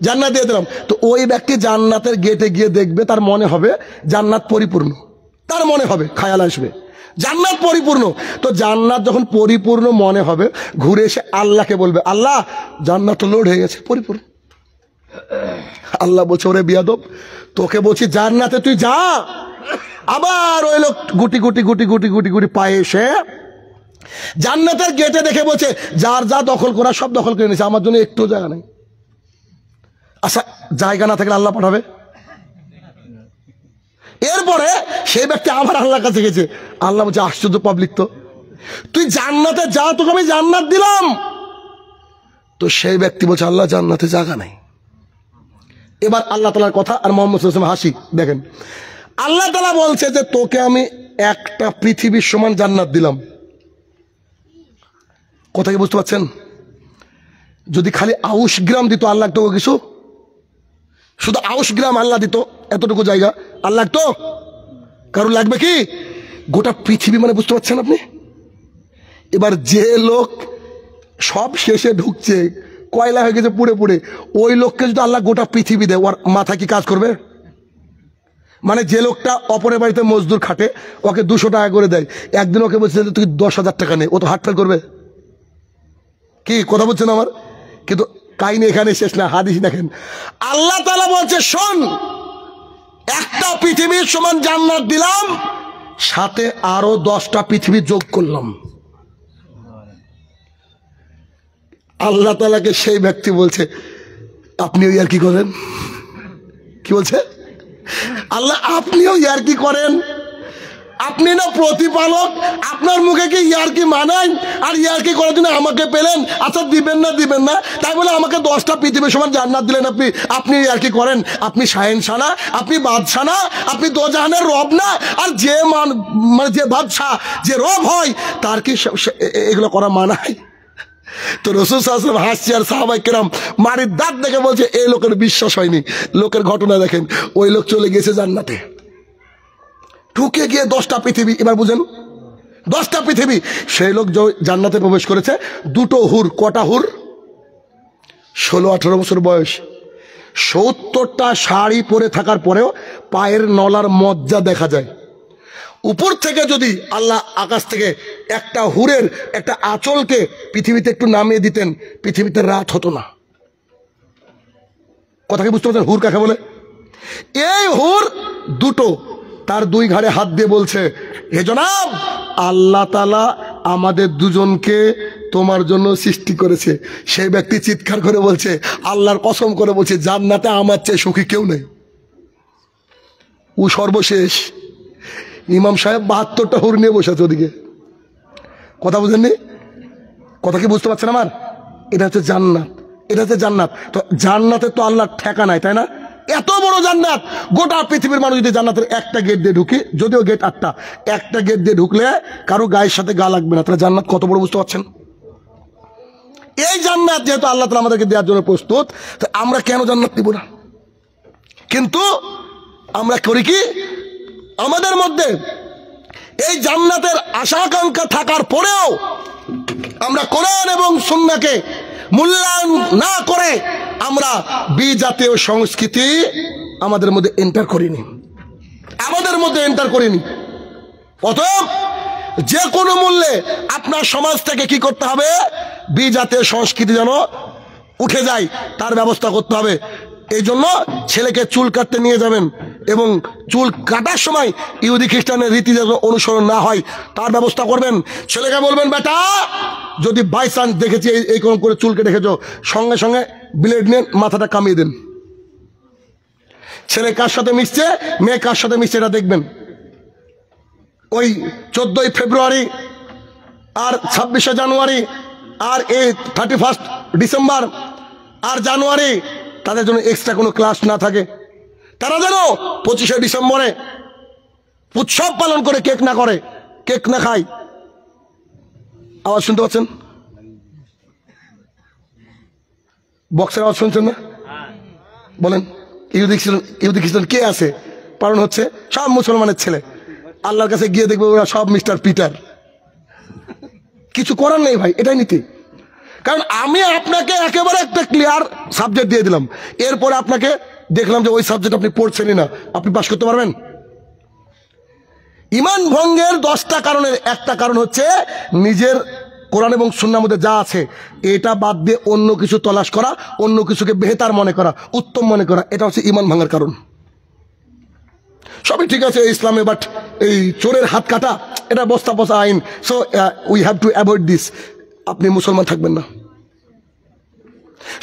জান্নাত দিয়ে দিলাম। তো ওই ব্যক্তি জান্নাতের গেটে গিয়ে দেখবে, তার মনে হবে জান্নাত পরিপূর্ণ, তার মনে হবে খায়াল আসবে জান্নাত পরিপূর্ণ। তো জান্নাত যখন পরিপূর্ণ মনে হবে, ঘুরে এসে আল্লাহকে বলবে আল্লাহ জান্নাত লোড হয়ে গেছে, পরিপূর্ণ। আল্লাহ বলছে ওরে বিয়াদব, তোকে বলছি জান্নাতে তুই যা। আবার ওই লোক গুটি গুটি গুটি গুটি গুটি গুটি পায়ে এসে জান্নাতের গেটে দেখে বলছে যার যা দখল করা সব দখল করে নিয়েছে, আমার জন্য একটু জায়গা নেই। আচ্ছা জায়গা না থাকলে আল্লাহ পাঠাবে? এরপরে সেই ব্যক্তি আবার আল্লাহর কাছে গেছে, আল্লাহ বলছে আশ্চর্য পাবলিক তো, তুই জান্নাতে যা, তোকে আমি জান্নাত দিলাম। তো সেই ব্যক্তি বলছে আল্লাহ জান্নাতে জায়গা নাই। এবার আল্লাহ তাআলার কথা আর মুহাম্মদ সাল্লাল্লাহু আলাইহি ওয়াসাল্লাম হাসি দেখেন। আল্লাহ তাআলা বলছে যে তোকে আমি একটা পৃথিবীর সমান জান্নাত দিলাম। কথা কি বুঝতে পারছেন? যদি খালি আউশ গ্রাম দিত আল্লাহ তো কিছু, শুধু আউশ গ্রাম আল্লাহ দিত, এতটুকু জায়গা আল্লাহ তো কারো লাগবে কি? গোটা পৃথিবী মানে বুঝতে পারছেন আপনি? এবার যে লোক সব শেষে ঢুকছে, কয়লা হয়ে গেছে পুড়ে পুড়ে, ওই লোককে যদি আল্লাহ গোটা পৃথিবী দেয়, ওর মাথা কি কাজ করবে? মানে যে লোকটা অপরের বাড়িতে মজদুর খাটে, ওকে 200 টাকা করে দেয়, একদিন ওকে বলছে তুই 10,000 টাকা নে, ও তো হার্ট ফেল করবে। কি কথা বলছেন আমার? কিন্তু কাহিনী এখানে শেষ না, হাদিস দেখেন। আল্লাহ তাআলা বলছে শোন, একটা পৃথিবীর সমান জান্নাত দিলাম, সাথে আরো 10টা পৃথিবী যোগ করলাম। আল্লাহ তাআলাকে সেই ব্যক্তি বলছে আপনিও ইয়ার কি করেন? কি বলছে আল্লাহ? আপনিও ইয়ার কি করেন? আপনি না প্রতিপালক, আপনার মুখে কি ইয়ারকি মানায়? আর ইয়ারকি করার জন্য আমাকে পেলেন, আচ্ছা দিবেন না, তাই বলে আমাকে 10টা পৃথিবীর সমান জান্নাত দিলেন আপনি? আপনি ইয়ারকি করেন? আপনি শাহেনশাহ না? আপনি বাদশাহ না? আপনি দোজাহানের রব না? আর যে মানে যে বাদশাহ, যে রব হয়, তার কি এগুলো করা মানায়? তো রাসূল সাল্লাল্লাহু আলাইহি ওয়াসাল্লাম হাসছে, আর সাহাবায়ে কেরাম মারির দাঁত দেখে বলছে এই লোকের বিশ্বাস হয়নি। লোকের ঘটনা দেখেন, ওই লোক চলে গেছে জান্নাতে, ঢুকে গিয়ে 10টা পৃথিবী। এবার বুঝেন 10টা পৃথিবী। সেই লোক জান্নাতে প্রবেশ করেছে, 2টো হুর। কটা হুর? 16-18 বছর বয়স, 70টা শাড়ি পরে থাকার পরেও পায়ের নলার মজ্জা দেখা যায়। উপর থেকে যদি আল্লাহ আকাশ থেকে একটা হুরের একটা আঁচলকে পৃথিবীতে একটু নামিয়ে দিতেন, পৃথিবীতে রাত হতো না। কথা কি বুঝতে পারছেন? হুর কাকে বলে? এই হুর 2টো, তার 2 ঘাড়ে হাত দিয়ে বলছে হে জনাব, আল্লাহ তাআলা আমাদের দুজনকে তোমার জন্য সৃষ্টি করেছে। সেই ব্যক্তি চিৎকার করে বলছে, আল্লাহর কসম করে বলছে জান্নাতে আমার চেয়ে সুখী কেউ নেই। ও সর্বশেষ। ইমাম সাহেব 72টা হুর নিয়ে বসে আছে ওদিকে। কথা বুঝেননি? কথা কি বুঝতে পারছেন আমার? এটা হচ্ছে জান্নাত, এটা হচ্ছে জান্নাত। তো জান্নাতে তো আল্লাহর ঠেকা নাই, তাই না? এত বড় জান্নাত, গোটা পৃথিবীর মানুষ যদি জান্নাতের একটা গেট দিয়ে ঢুকি, যদিও গেট 8টা, একটা গেট দিয়ে ঢুকলে কারো গায়ের সাথে গা লাগবে না, তাহলে জান্নাত কত বড় বুঝতে পারছেন? এই জান্নাত যেহেতু আল্লাহ তাআলা আমাদেরকে দেওয়ার জন্য প্রস্তুত, তো আমরা কেন জান্নাত নিব না? কিন্তু আমরা করি কি? আমাদের মধ্যে এই জান্নাতের আশা আকাঙ্ক্ষা থাকার পরেও আমরা কোরআন এবং সুন্নাহকে মূল্যায়ন না করে আমরা বিজাতীয় সংস্কৃতি আমাদের মধ্যে এন্টার করিনি, অতএব যে কোনো মূল্যে আপনার সমাজ থেকে কি করতে হবে? বিজাতীয় সংস্কৃতি যেন উঠে যায় তার ব্যবস্থা করতে হবে। এই জন্য ছেলেকে চুল কাটতে নিয়ে যাবেন এবং চুল কাটার সময় ইহুদি খ্রিস্টানের রীতি যেন অনুসরণ না হয় তার ব্যবস্থা করবেন। ছেলেকে বলবেন বেটা, যদি বাই চান্স দেখেছি এইরকম করে চুল কেটে রেখেছো, সঙ্গে সঙ্গে ব্লেড নিয়ে মাথাটা কামিয়ে দেন। ছেলে কার সাথে মিশছে, মেয়ে কার সাথে মিশছে, এটা দেখবেন। ওই 14ই ফেব্রুয়ারি আর 26শে জানুয়ারি আর এই 31 ডিসেম্বর আর জানুয়ারি তাদের জন্য এক্সট্রা কোনো ক্লাস না থাকে। তারা যেন 25শে ডিসেম্বরে উৎসব পালন করে কেক না খায়। আওয়াজ শুনতে পাচ্ছেন? বক্সের আওয়াজ শুনছেন না? বলেন, ইহুদি খ্রিস্টান কে আছে? কারণ হচ্ছে সব মুসলমানের ছেলে। আল্লাহর কাছে গিয়ে দেখবে ওরা সব মিস্টার পিটার। কিছু করার নেই ভাই, এটাই নীতি। কারণ আমি আপনাকে একেবারে একটা ক্লিয়ার সাবজেক্ট দিয়ে দিলাম, এরপরে আপনাকে দেখলাম যে ওই সাবজেক্ট আপনি পড়ছেনই না, আপনি পাস করতে পারবেন? ঈমান ভঙ্গের 10টা কারণের একটা কারণ হচ্ছে নিজের কোরআন এবং সুন্নাহর মধ্যে যা আছে এটা বাদ দিয়ে অন্য কিছু তলাশ করা, অন্য কিছুকে বেহতার মনে করা, উত্তম মনে করা। এটা হচ্ছে ঈমান ভাঙার কারণ। সবই ঠিক আছে ইসলামে, বাট এই চোরের হাত কাটা এটা বস্তা বসা আইন। So we have to avoid this. আপনি মুসলমান থাকবেন না।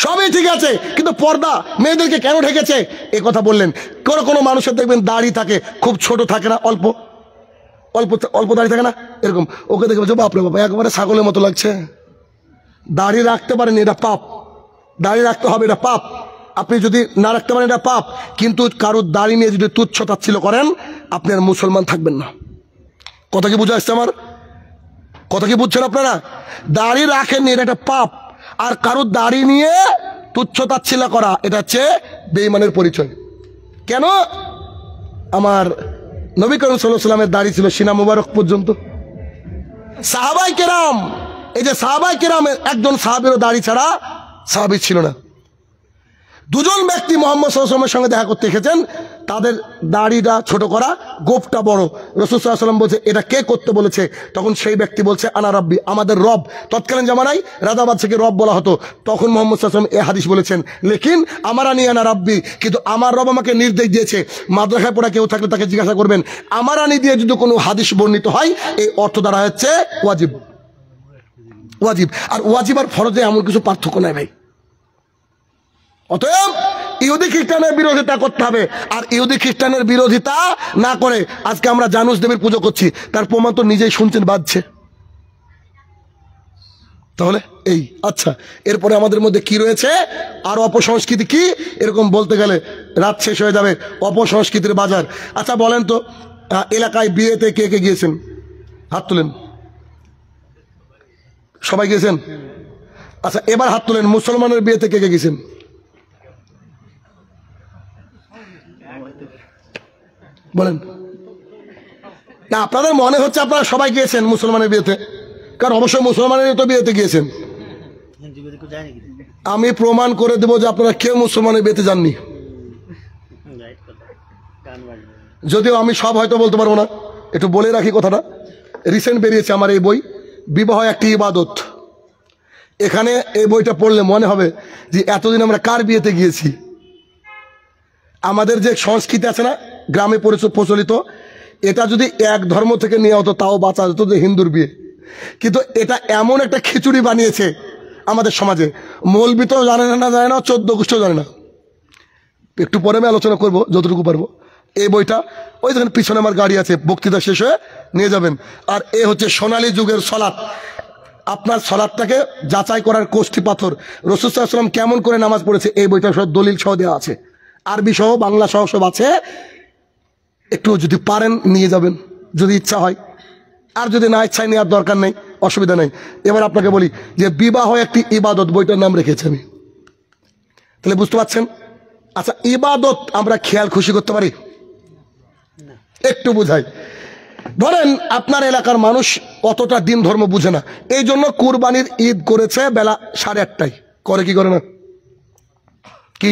সবই ঠিক আছে, কিন্তু পর্দা মেয়েদেরকে কেন ঢেকেছে এ কথা বললেন। কোনো মানুষের দেখবেন দাড়ি থাকে, খুব ছোট থাকে না, অল্প অল্প অল্প দাড়ি থাকে না, এরকম। ওকে দেখে বলছো বাপরে বাবা একেবারে ছাগলের মতো লাগছে। দাড়ি রাখতে পারেনি, এটা পাপ। দাড়ি রাখতে হবে, এটা পাপ। আপনি যদি না রাখতে পারেন এটা পাপ, কিন্তু কারোর দাড়ি নিয়ে যদি তুচ্ছ তাচ্ছিল্য করেন আপনি আর মুসলমান থাকবেন না। কথা কি বুঝে আসছে আমার? কথা কি বুঝছেন আপনারা? দাড়ি রাখেননি, এটা একটা পাপ। আর কারোর দাড়ি নিয়ে তুচ্ছ তাচ্ছিল্য করা এটা হচ্ছে বেঈমানের পরিচয়। কেন? আমার নবী করিম সাল্লাল্লাহু আলাইহি ওয়াসাল্লামের দাড়ি ছিল সিনা মুবারক পর্যন্ত। সাহাবায়ে কেরাম, এই যে সাহাবায়ে কেরামের একজন সাহাবীরও দাড়ি ছাড়া সাহাবী ছিল না। দুজন ব্যক্তি মুহাম্মদ সাল্লাল্লাহু আলাইহি ওয়াসাল্লামের সঙ্গে দেখা করতে এসেছেন, তাদের দাড়িটা ছোট করা, গোঁফটা বড়। রাসূল সাল্লাল্লাহু আলাইহি ওয়াসাল্লাম বলছে এটা কে করতে বলেছে? তখন সেই ব্যক্তি বলছে আনা রাব্বি, আমাদের রব। তৎকালীন জামানায় রাজাবাদ থেকে রব বলা হতো। তখন মুহাম্মদ সাল্লাল্লাহু আলাইহি ওয়াসাল্লাম এই হাদিস বলেছেন, লেকিন আমারানি আনা রাব্বি, কিন্তু আমার রব আমাকে নির্দেশ দিয়েছে। মাদ্রাসায় পড়া কেউ থাকলে তাকে জিজ্ঞাসা করবেন, আমারানি দিয়ে যদি কোনো হাদিস বর্ণিত হয় এই অর্থ দ্বারা হচ্ছে ওয়াজিব। ওয়াজিব আর ওয়াজিব আর ফরজে এমন কিছু পার্থক্য নাই ভাই। অতএব ইহুদি খ্রিস্টানের বিরোধিতা করতে হবে। আর ইহুদি খ্রিস্টানের বিরোধিতা না করে আজকে আমরা জানুস দেবীর পুজো করছি, তার প্রমাণ তো নিজেই শুনছেন বাজছে। তাহলে এই আচ্ছা, এরপরে আমাদের মধ্যে কি রয়েছে? আর অপসংস্কৃতি কি? এরকম বলতে গেলে রাত শেষ হয়ে যাবে। অপসংস্কৃতির বাজার। আচ্ছা বলেন তো, এলাকায় বিয়েতে কে কে গিয়েছেন? হাত তুলেন। সবাই গিয়েছেন? আচ্ছা এবার হাত তুলেন, মুসলমানের বিয়েতে কে কে গিয়েছেন? বলেন না, আপনাদের মনে হচ্ছে আপনারা সবাই গিয়েছেন মুসলমানের বিয়েতে, কারণ অবশ্যই মুসলমানের তো বিয়েতে গিয়েছেন। আমি প্রমাণ করে দেবো যে আপনারা কেউ মুসলমানের বিয়েতে যাননি। যদিও আমি সব হয়তো বলতে পারবো না, একটু বলে রাখি কথাটা। রিসেন্ট বেরিয়েছে আমার এই বই, বিবাহ একটি ইবাদত। এখানে এই বইটা পড়লে মনে হবে যে এতদিন আমরা কার বিয়েতে গিয়েছি। আমাদের যে সংস্কৃতি আছে না গ্রামে প্রচলিত, এটা যদি এক ধর্ম থেকে নিয়ে হতো তাও বাঁচা যেত, যে হিন্দুর বিয়ে। কিন্তু এটা এমন একটা খিচুড়ি বানিয়েছে আমাদের সমাজে, মৌলবি তো জানে না, 14 গোষ্ঠীও জানে না। একটু পরে আমি আলোচনা করবো যতটুকু পারবো। এই বইটা ওই দেখেন পিছনে আমার গাড়ি আছে, বক্তৃতা শেষ হয়ে নিয়ে যাবেন। আর এ হচ্ছে সোনালী যুগের সলাৎ। আপনার সলাৎটাকে যাচাই করার কোষ্ঠী পাথর। রাসূল সাল্লাল্লাহু আলাইহি ওয়াসাল্লাম কেমন করে নামাজ পড়েছে এই বইটা সব দলিল সহ দেওয়া আছে, আরবি সহ বাংলা সহ সব আছে। একটু যদি পারেন নিয়ে যাবেন যদি ইচ্ছা হয়, আর যদি না ইচ্ছায় নেওয়ার দরকার নেই, অসুবিধা নেই। এবার আপনাকে বলি যে বিবাহ একটি ইবাদত, বইটার নাম রেখেছি আমি। তাহলে বুঝতে পারছেন? আচ্ছা ইবাদত আমরা খেয়াল খুশি করতে পারি? একটু বুঝাই। ধরেন আপনার এলাকার মানুষ অতটা দিন ধর্ম বুঝে না, এই জন্য কুরবানির ঈদ করেছে বেলা 8:30টায়। করে কি করে না? কি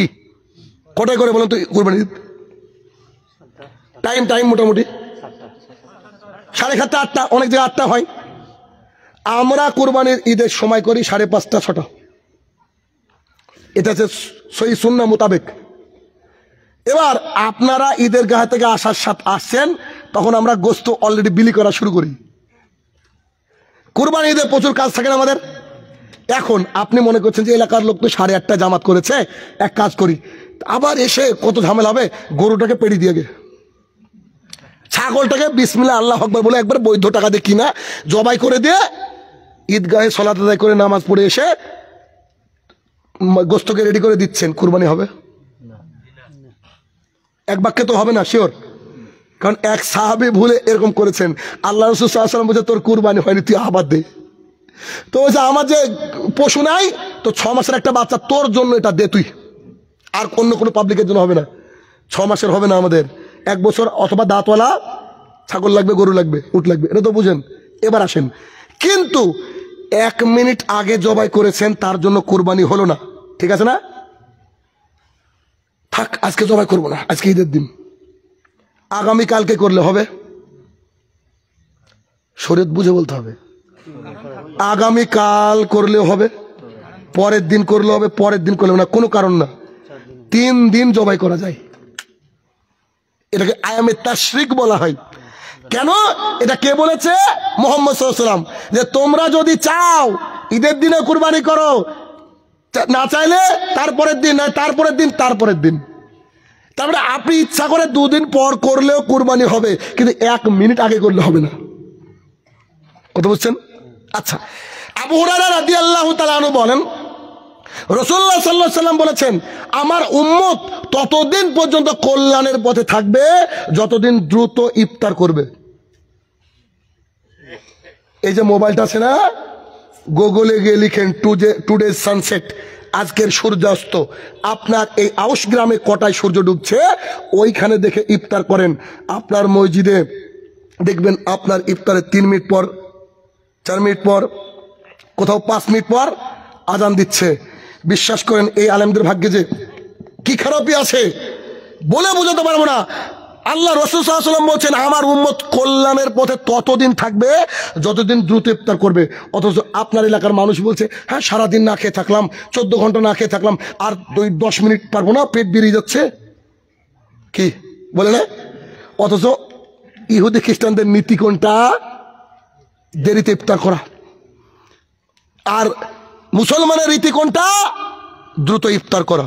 কটায় করে বলেন তো কুরবানির ঈদ? টাইম মোটামুটি 7:30 8টা, অনেক জায়গায় 8টা হয়। আমরা কুরবানির ঈদের সময় করি 5:30 6টা। এটা হচ্ছে সহি সুন্নাহ মোতাবেক। এবার আপনারা ঈদের গাহ থেকে আসছেন, তখন আমরা গোস্ত অলরেডি বিলি করা শুরু করি। কুরবানি ঈদে প্রচুর কাজ থাকে না আমাদের। এখন আপনি মনে করছেন যে এলাকার লোক তো 8:30 জামাত করেছে, এক কাজ করি, আবার এসে কত ঝামেলা হবে, গরুটাকে পেড়ি দিয়ে গে, ছাগলটাকে বিসমিল্লাহ আল্লাহু আকবার বলে একবার বৈধ টাকা দিয়ে কিনা জবাই করে দিয়ে ঈদগাহে সালাত আদায় করে নামাজ পড়ে এসে গোস্তকে রেডি করে দিচ্ছেন, কুরবানি হবে? এক বাক্যে তো হবে না, শিওর। কারণ এক সাহাবী ভুলে এরকম করেছেন, আল্লাহ রাসূল সাল্লাল্লাহু আলাইহি ওয়াসাল্লাম বলেছে তোর কুরবানি হয়নি, তুই আবার দে। তো বলছে আমার যে পশু নাই, তো 6 মাসের একটা বাচ্চা তোর জন্য এটা দে তুই, আর অন্য কোনো পাবলিকের জন্য হবে না। 6 মাসের হবে না আমাদের, 1 বছর অথবা দাঁতওয়ালা ছাগল লাগবে, গরু লাগবে, উট লাগবে, এটা তো বুঝেন। এবার আসেন, কিন্তু 1 মিনিট আগে জবাই করেছেন তার জন্য কোরবানি হলো না, ঠিক আছে না? থাক, আজকে জবাই করবো না, আজকে ঈদের দিন, আগামীকালকে করলে হবে? শরীয়ত বুঝে বলতে হবে। আগামীকাল করলেও হবে, পরের দিন করলে হবে, পরের দিন করলে না, কোনো কারণ না, 3 দিন জবাই করা যায়। এটাকে আয়ামে তাশরিক বলা হয়। কেন? এটা কে বলেছে? মুহাম্মদ সাল্লাল্লাহু আলাইহি ওয়াসাল্লাম, যে তোমরা যদি চাও ঈদের দিনে কুরবানি করো, না চাইলে তারপরের দিন, না তারপরের দিন, তারপরের দিন। তারপরে আপনি ইচ্ছা করে 2 দিন পর করলেও কুরবানি হবে, কিন্তু 1 মিনিট আগে করলে হবে না। কথা বুঝছেন? আচ্ছা, আবু হুরায়রা রাদিয়াল্লাহু তাআলা আনহু বলেন, রাসূলুল্লাহ সাল্লাল্লাহু আলাইহি ওয়াসাল্লাম বলেছেন, আমার উম্মত ততদিন পর্যন্ত কল্যাণের পথে থাকবে যতদিন দ্রুত ইফতার করবে। এই যে মোবাইলটা আছে না, গুগলে গিয়ে লিখেন টুডে সানসেট, আজকের সূর্যাস্ত, আপনার এই আউশ গ্রামে কটায় সূর্য ডুবছে ওইখানে দেখে ইফতার করেন। আপনার মসজিদে দেখবেন আপনার ইফতারের 3 মিনিট পর, 4 মিনিট পর, কোথাও 5 মিনিট পর আজান দিচ্ছে। বিশ্বাস করেন এই আলেমদের ভাগ্যে যে কি খারাপই আছে বলে বোঝাতে পারবো না। আল্লাহ রাসূল সাল্লাল্লাহু আলাইহি ওয়াসাল্লাম বলছেন, আমার উম্মত কল্যাণের পথে ততদিন থাকবে যতদিন দ্রুত ইফতার করবে। অথচ আপনার এলাকার মানুষ বলছে, হ্যাঁ সারাদিন না খেয়ে থাকলাম, 14 ঘন্টা না খেয়ে থাকলাম, আর 10 মিনিট পারবো না, পেট বেরিয়ে যাচ্ছে, কি বলে না? অথচ ইহুদি খ্রিস্টানদের নীতি কোনটা? দেরিতে ইফতার করা। আর মুসলমানের রীতি কোনটা? দ্রুত ইফতার করা।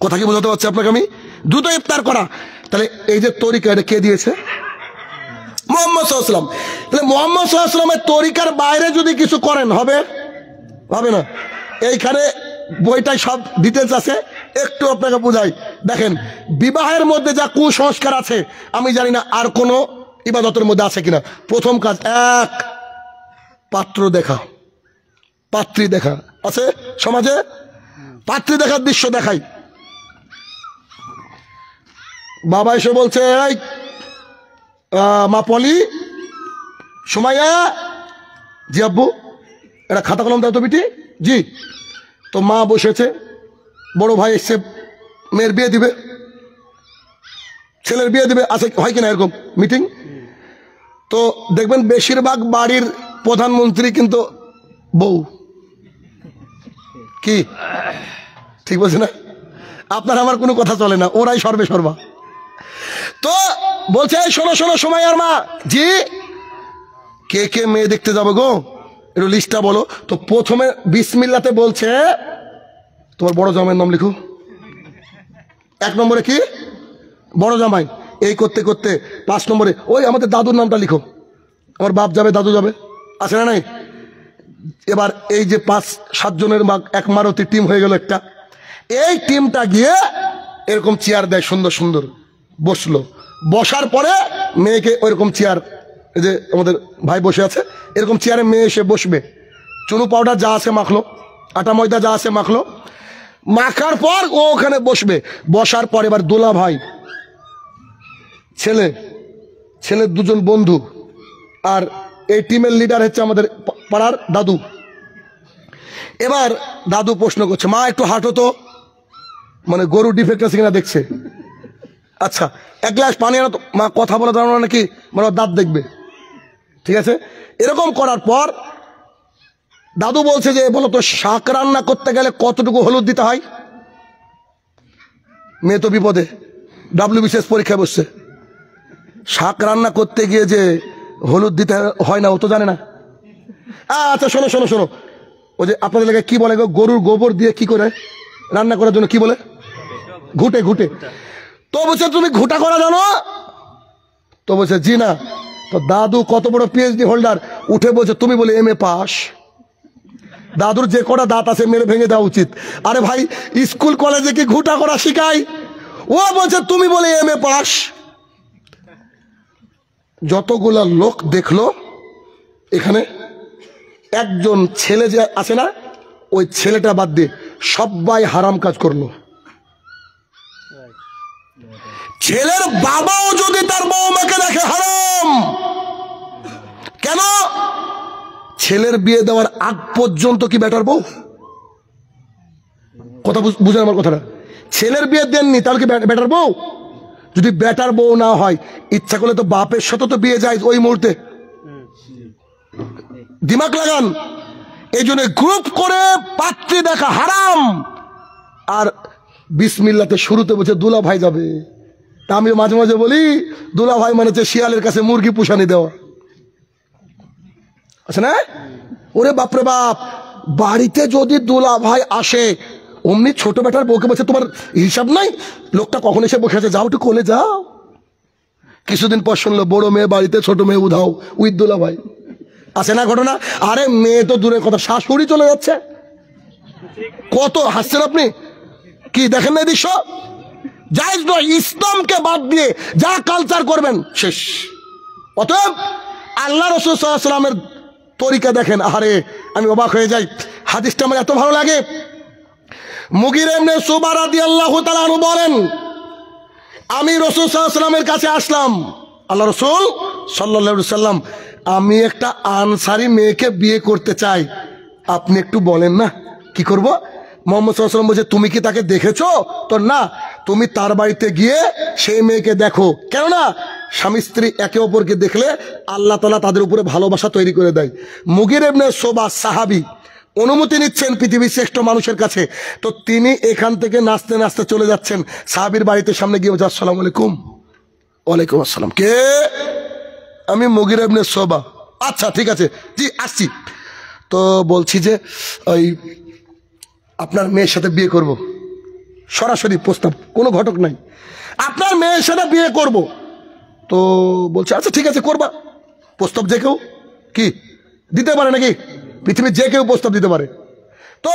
কথা কি বোঝাতে পারছি আপনাকে আমি? দ্রুত ইফতার করা। তাহলে এই যে তরিকা, এটা কে দিয়েছে? মুহাম্মদ সাল্লাল্লাহু আলাইহি ওয়াসাল্লাম। তাহলে মুহাম্মদ সাল্লাল্লাহু আলাইহি ওয়াসাল্লামের তরিকার বাইরে যদি কিছু করেন হবে? হবে না। এইখানে বইটাই সব ডিটেলস আছে, একটু আপনাকে বোঝাই। দেখেন, বিবাহের মধ্যে যা কুসংস্কার আছে আমি জানি না আর কোনো ইবাদতের মধ্যে আছে কিনা। প্রথম কাজ, 1 পাত্র দেখা, পাত্রী দেখা আছে সমাজে? পাত্রী দেখার দৃশ্য দেখাই। বাবা এসে বলছে, এই মা পলি, সুমাইয়া, জি আব্বু, এটা খাতা কলম দাও তো বিটি। জি। তো মা বসেছে, বড় ভাই এসছে মেয়ের বিয়ে দিবে, ছেলের বিয়ে দিবে, আছে হয় কিনা এরকম মিটিং? তো দেখবেন বেশিরভাগ বাড়ির প্রধানমন্ত্রী কিন্তু বউ। কি ঠিক বলছে না? আপনার আমার কোনো কথা চলে না, ওরাই সর্বে সর্বা। তো বলছে, শোনো শোনো সুমাইয়ার মা। জি। কে কে মেয়ে দেখতে যাবো গো, একটু লিস্টটা বলো। তো প্রথমে বিসমিল্লাতে বলছে, তোমার বড় জামাইয়ের নাম লিখো। 1 নম্বরে কি? বড় জামাই। এই করতে করতে 5 নম্বরে ওই আমাদের দাদুর নামটা লিখো। আমার বাপ যাবে, দাদু যাবে, আছে না নাই? এবার এই যে 5-7 জনের এক মারুতি টিম হয়ে গেল একটা। এই টিমটা গিয়ে এরকম চেয়ার দেয় সুন্দর সুন্দর, বসলো। বসার পরে মেয়েকে ওইরকম চেয়ার, এই যে আমাদের ভাই বসে আছে এরকম চেয়ারে মেয়ে এসে বসবে। চুনো পাউডার যা আছে মাখলো, আটা ময়দা যা আছে মাখলো, মাখার পর ও ওখানে বসবে। বসার পর এবার দোলা ভাই, ছেলের 2 জন বন্ধু, আর এই টিমের লিডার হচ্ছে আমাদের পাড়ার দাদু। এবার দাদু প্রশ্ন করছে, মা একটু হাঁটো তো, মানে গরু ডিফেক্ট আছে কিনা দেখছে। আচ্ছা 1 গ্লাস পানি আনো তো। মা কথা বলে দাঁড়ানো নাকি, মানে দাঁত দেখবে, ঠিক আছে। এরকম করার পর দাদু বলছে যে, বলো তো শাক রান্না করতে গেলে কতটুকু হলুদ দিতে হয়? মেয়ে তো বিপদে, WBCS পরীক্ষায় বসছে। শাক রান্না করতে গিয়ে যে হলুদ দিতে হয় না ও তো জানে না। আচ্ছা শোনো শোনো শোনো, ওই যে আপনাদের এলাকায় কি বলে, গরুর গোবর দিয়ে কি করে রান্না করার জন্য কি বলে? ঘুটে। ঘুটে। তো বলছে তুমি ঘুটা করা জানো? তো বলছে জি না। তো দাদু কত বড় PhD হোল্ডার, উঠে বলছে, তুমি বলে MA পাস। দাদুর যে কটা দাঁত আছে মেরে ভেঙে দেওয়া উচিত। আরে ভাই, স্কুল কলেজে কি ঘুটা করা শিখায়? ও বলছে তুমি বলে MA পাস। যতগুলা লোক দেখলো এখানে একজন ছেলে যে আছে না, ওই ছেলেটা বাদ দিয়ে সবাই হারাম কাজ করলো। ছেলের বাবাও যদি তার বৌমাকে দেখে হারাম। কেন? ছেলের বিয়ে দেওয়ার আগ পর্যন্ত কি বেটার বউ? কথা বুঝেন আমার কথাটা? ছেলের বিয়ে দেননি, তাহলে কি বেটার বউ? যদি বেটার বউ না হয়, ইচ্ছা করলে তো বাপের সাথে তো বিয়ে যায় ওই মুহূর্তে। দিমাগ লাগান। এই জন্য গ্রুপ করে পাত্রী দেখা হারাম। আর বিসমিল্লাতে শুরুতে বলছে দুলা ভাই যাবে। তা আমি মাঝে মাঝে বলি, দুলা ভাই মানে হচ্ছে শিয়ালের কাছে মুরগি পুষানি দেওয়া, আছে না? ওরে বাপরে বাপ, বাড়িতে যদি দুলা ভাই আসে, অমনি ছোট বেটার বউকে বলছে তোমার হিসাব নাই, লোকটা কখন এসে বসে আছে, যাও একটু কোলে যাও। কিছুদিন পর শুনলো বড় মেয়ে বাড়িতে, ছোট মেয়ে উধাও উইথ দুলা ভাই। আছে না ঘটনা? আরে মেয়ে তো দূরের কথা, শাশুড়ি চলে যাচ্ছে। কত হাসছেন আপনি, কি দেখেন না দৃশ্য? জায়েজ নয়। ইসলামকে বাদ দিয়ে যা কালচার করবেন শেষ। অতএব আল্লাহ রাসূল সাল্লাল্লাহু আলাইহি ওয়াসাল্লামের তরিকা দেখেন, আরে আমি অবাক হয়ে যাই। হাদিসটা আমার এত ভালো লাগে। মুগিরা ইবনে শুবা রাদিয়াল্লাহু তাআলা আনহু বলেন, আমি রাসূল সাল্লাল্লাহু আলাইহি ওয়াসাল্লামের কাছে আসলাম। আল্লাহ রাসূল সাল্লাল্লাহু আলাইহি ওয়াসাল্লাম, আমি একটা আনসারী মেয়েকে বিয়ে করতে চাই, আপনি একটু বলেন না কি করব? মুহাম্মদ সাল্লাল্লাহু আলাইহি ওয়াসাল্লাম বলছে, তুমি কি তাকে দেখেছো? তো না, তুমি তার বাড়িতে গিয়ে সেই মেয়েকে দেখো। কেননা স্বামী স্ত্রী একে অপরকে দেখলে আল্লাহ তাআলা তাদের উপরে ভালোবাসা তৈরি করে দেয়। মুগিরা ইবনে শুবা সাহাবী অনুমতি নিচ্ছেন পৃথিবীর শ্রেষ্ঠ মানুষের কাছে, তো তিনি এখান থেকে নাচতে নাচতে চলে যাচ্ছেন সাহাবীর বাড়িতে। সামনে গিয়ে বলছে, আসসালামু আলাইকুম। ওয়ালাইকুম আসসালাম। কে? আমি মুগিরা ইবনে শুবা। আচ্ছা ঠিক আছে, জি আসছি। তো বলছি যে ওই আপনার মেয়ের সাথে বিয়ে করব। সরাসরি প্রস্তাব, কোনো ঘটক নাই, আপনার মেয়ের সাথে বিয়ে করব। তো বলছে আচ্ছা ঠিক আছে করবা। প্রস্তাব যে কেউ কি দিতে পারে নাকি? পৃথিবীর যে কেউ প্রস্তাব দিতে পারে। তো